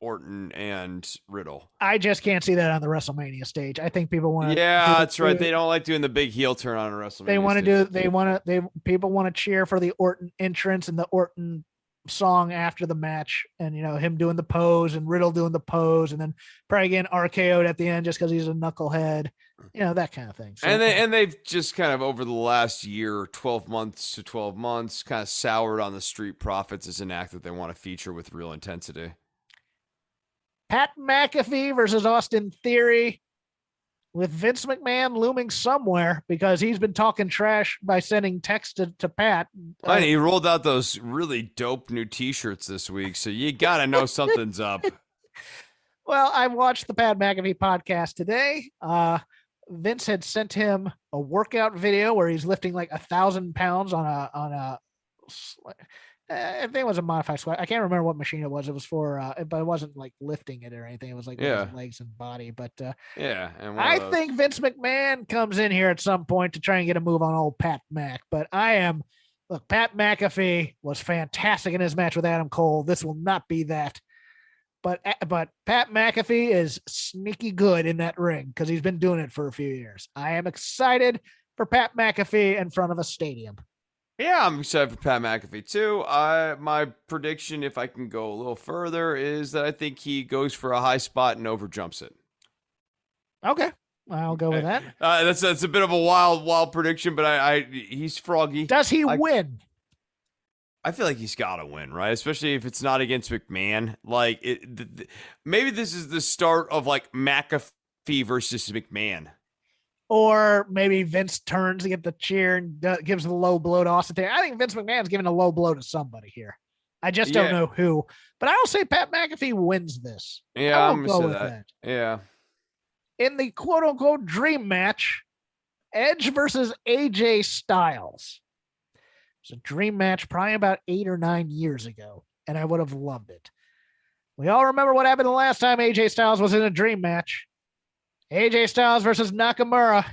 Orton and Riddle. I just can't see that on the WrestleMania stage. I think people want to. Yeah, that's right. They don't like doing the big heel turn on a WrestleMania. People want to cheer for the Orton entrance and the Orton song after the match, and him doing the pose and Riddle doing the pose, and then probably getting RKO'd at the end just because he's a knucklehead, that kind of thing. So, and they've just kind of over the last year, 12 months, kind of soured on the Street Profits as an act that they want to feature with real intensity. Pat McAfee versus Austin Theory, with Vince McMahon looming somewhere because he's been talking trash by sending text to Pat. And he rolled out those really dope new T-shirts this week, so you got to know something's up. Well, I watched the Pat McAfee podcast today. Vince had sent him a workout video where he's lifting like 1,000 pounds on a I think it was a modified squat. I can't remember what machine it was. It was for, but it wasn't like lifting it or anything. It was like legs and body. But and I think Vince McMahon comes in here at some point to try and get a move on old Pat Mac. But Pat McAfee was fantastic in his match with Adam Cole. This will not be that. But Pat McAfee is sneaky good in that ring because he's been doing it for a few years. I am excited for Pat McAfee in front of a stadium. Yeah, I'm excited for Pat McAfee too. My prediction, if I can go a little further, is that I think he goes for a high spot and overjumps it. Okay, I'll go with that. That's a bit of a wild prediction, but he's froggy. Does he win? I feel like he's got to win, right? Especially if it's not against McMahon. Like, maybe this is the start of like McAfee versus McMahon. Or maybe Vince turns to get the cheer and gives the low blow to Austin Theory. I think Vince McMahon's giving a low blow to somebody here. I just don't know who. But I will say Pat McAfee wins this. Yeah, I'm going to say that. Yeah. In the quote-unquote dream match, Edge versus AJ Styles. It's a dream match probably about 8 or 9 years ago, and I would have loved it. We all remember what happened the last time AJ Styles was in a dream match. AJ Styles versus Nakamura.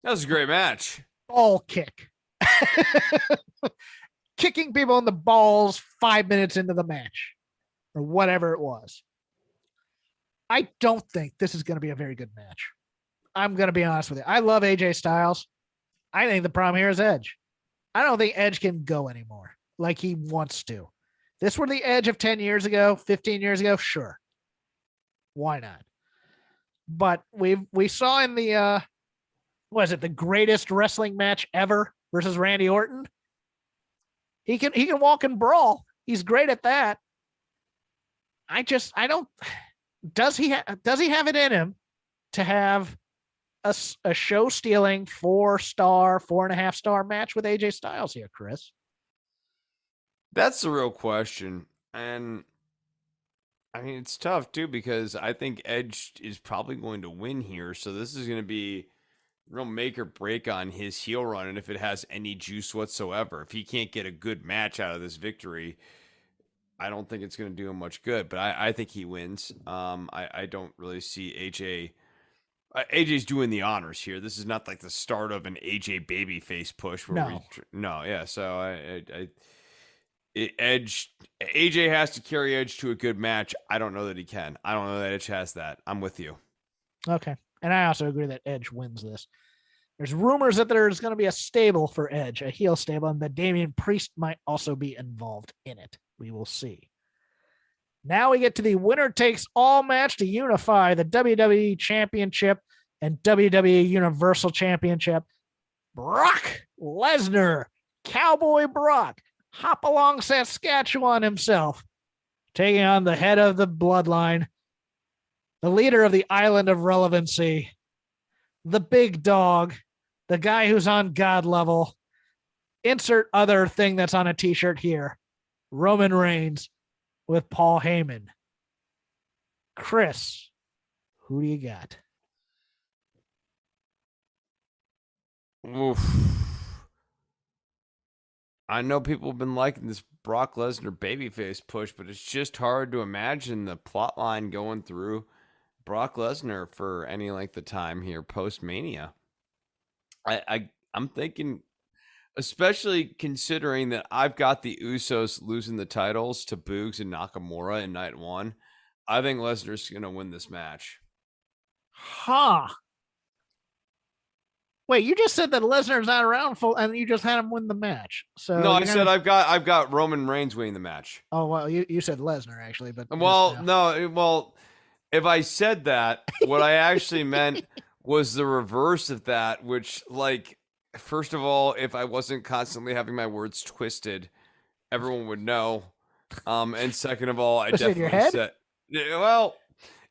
That was a great match. Ball kick. Kicking people in the balls 5 minutes into the match, or whatever it was. I don't think this is going to be a very good match. I'm going to be honest with you. I love AJ Styles. I think the problem here is Edge. I don't think Edge can go anymore like he wants to. This were the Edge of 10 years ago, 15 years ago, sure. Why not? But we saw in the the greatest wrestling match ever versus Randy Orton. He can walk and brawl. He's great at that. Does he have it in him to have a show-stealing 4-star, 4.5-star match with AJ Styles here, Chris? That's the real question. And I mean, it's tough too, because I think Edge is probably going to win here. So this is going to be real make or break on his heel run. And if it has any juice whatsoever, if he can't get a good match out of this victory, I don't think it's going to do him much good, but I think he wins. I don't really see AJ. AJ's doing the honors here. This is not like the start of an AJ babyface push. Yeah. So AJ has to carry Edge to a good match. I don't know that he can. I don't know that Edge has that. I'm with you. Okay. And I also agree that Edge wins this. There's rumors that there's going to be a stable for Edge, a heel stable, and that Damian Priest might also be involved in it. We will see. Now we get to the winner takes all match to unify the WWE Championship and WWE Universal Championship. Brock Lesnar, Cowboy Brock, Hopalong Saskatchewan himself, taking on the head of the bloodline, the leader of the island of relevancy, the big dog, the guy who's on God level. Insert other thing that's on a t-shirt here. Roman Reigns with Paul Heyman. Chris, who do you got? Oof. I know people have been liking this Brock Lesnar babyface push, but it's just hard to imagine the plot line going through Brock Lesnar for any length of time here post-Mania. I'm thinking, especially considering that I've got the Usos losing the titles to Boogs and Nakamura in night one, I think Lesnar's going to win this match. Huh. Wait, you just said that Lesnar's not around full, and you just had him win the match. So no, I said I've got Roman Reigns winning the match. Oh well, you said Lesnar actually, but if I said that, what I actually meant was the reverse of that, which, like, first of all, if I wasn't constantly having my words twisted, everyone would know. And second of all, I definitely said, well,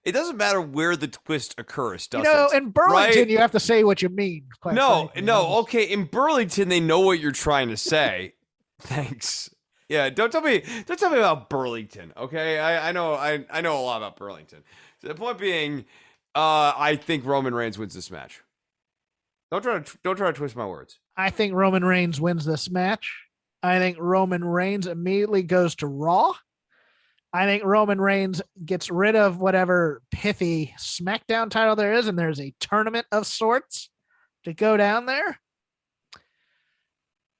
it doesn't matter where the twist occurs, does it? In Burlington, right? You have to say what you mean. Okay. In Burlington, they know what you're trying to say. Thanks. Yeah, don't tell me about Burlington. Okay, I know a lot about Burlington. So the point being, I think Roman Reigns wins this match. Don't try to twist my words. I think Roman Reigns wins this match. I think Roman Reigns immediately goes to Raw. I think Roman Reigns gets rid of whatever pithy SmackDown title there is, and there's a tournament of sorts to go down there.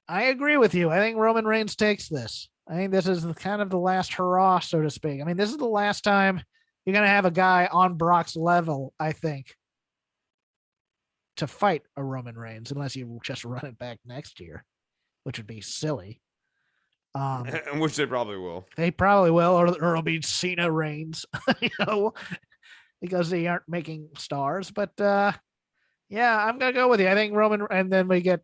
I agree with you. I think Roman Reigns takes this. I think this is kind of the last hurrah, so to speak. I mean, this is the last time you're going to have a guy on Brock's level, I think, to fight a Roman Reigns, unless you just run it back next year, which would be silly. Which they probably will. They probably will, or it'll be Cena Reigns, because they aren't making stars. But yeah, I'm gonna go with you. I think Roman, and then we get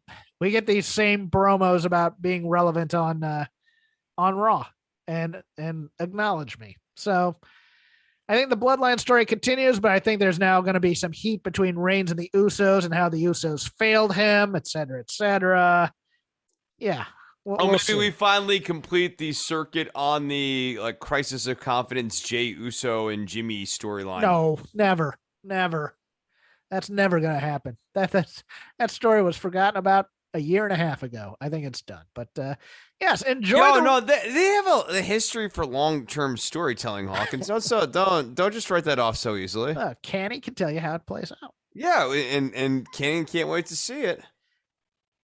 these same promos about being relevant on Raw and acknowledge me. So I think the bloodline story continues, but I think there's now going to be some heat between Reigns and the Usos and how the Usos failed him, et cetera, et cetera. Yeah. Maybe we finally complete the circuit on the crisis of confidence Jey Uso and Jimmy storyline. No, never. That's never going to happen. That story was forgotten about a year and a half ago. I think it's done. But yes, enjoy. They have a history for long-term storytelling, Hawkins. Don't just write that off so easily. Canny can tell you how it plays out. Yeah, and Canny can't wait to see it.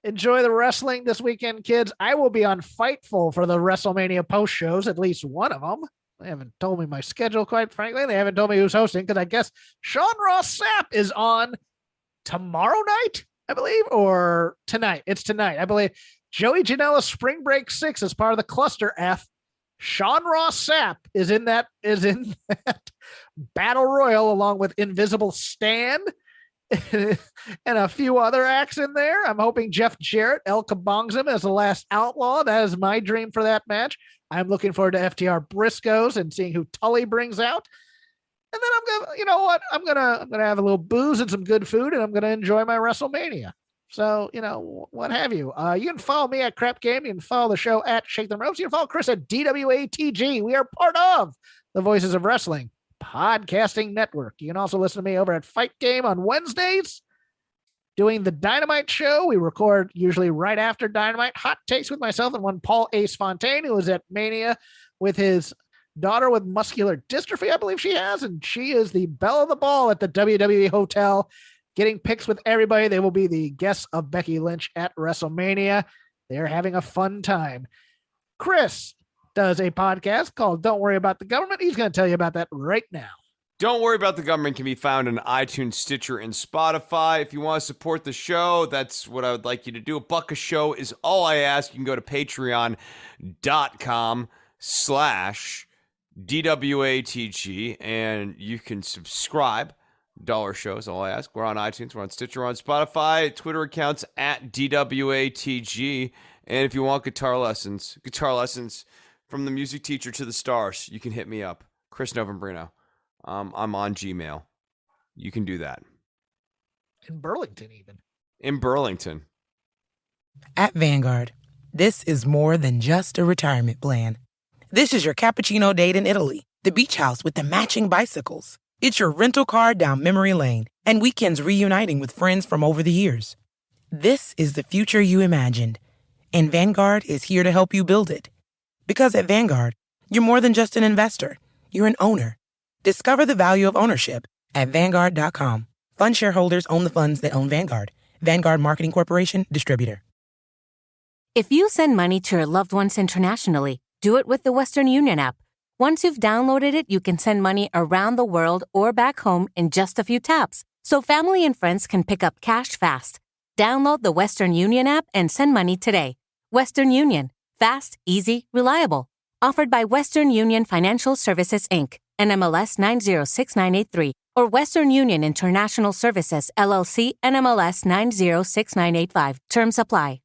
Enjoy the wrestling this weekend, kids. I will be on Fightful for the WrestleMania post shows, at least one of them. They haven't told me my schedule, quite frankly. They haven't told me who's hosting, because I guess Sean Ross Sapp is on tomorrow night, I believe, or tonight. It's tonight, I believe. Joey Janela's Spring Break 6 is part of the Cluster F. Sean Ross Sapp is in that Battle Royal, along with Invisible Stan and a few other acts in there. I'm hoping Jeff Jarrett, El Kabongzim as the last outlaw. That is my dream for that match. I'm looking forward to FTR Briscoes and seeing who Tully brings out. And then I'm gonna have a little booze and some good food, and I'm gonna enjoy my WrestleMania. So, what have you. You can follow me at Crap Game. You can follow the show at Shake Them Ropes. You can follow Chris at DWATG. We are part of the Voices of Wrestling Podcasting Network. You can also listen to me over at Fight Game on Wednesdays, doing the Dynamite show. We record usually right after Dynamite. Hot Takes with myself and one Paul Ace Fontaine, who is at Mania with his daughter with muscular dystrophy, I believe she has, and she is the belle of the ball at the WWE Hotel, getting pics with everybody. They will be the guests of Becky Lynch at WrestleMania. They're having a fun time. Chris does a podcast called Don't Worry About the Government. He's going to tell you about that right now. Don't Worry About the Government can be found on iTunes, Stitcher, and Spotify. If you want to support the show, that's what I would like you to do. $1 a show is all I ask. You can go to patreon.com/DWATG and you can subscribe. $1 show is all I ask. We're on iTunes, we're on Stitcher, we're on Spotify, Twitter accounts at DWATG. And if you want guitar lessons from the music teacher to the stars, you can hit me up, Chris Novembrino. I'm on Gmail. You can do that. In Burlington, even. In Burlington. At Vanguard, this is more than just a retirement plan. This is your cappuccino date in Italy, the beach house with the matching bicycles. It's your rental car down memory lane, and weekends reuniting with friends from over the years. This is the future you imagined, and Vanguard is here to help you build it. Because at Vanguard, you're more than just an investor. You're an owner. Discover the value of ownership at Vanguard.com. Fund shareholders own the funds that own Vanguard. Vanguard Marketing Corporation, distributor. If you send money to your loved ones internationally, do it with the Western Union app. Once you've downloaded it, you can send money around the world or back home in just a few taps, so family and friends can pick up cash fast. Download the Western Union app and send money today. Western Union. Fast, easy, reliable. Offered by Western Union Financial Services, Inc., NMLS 906983, or Western Union International Services, LLC, NMLS 906985. Terms apply.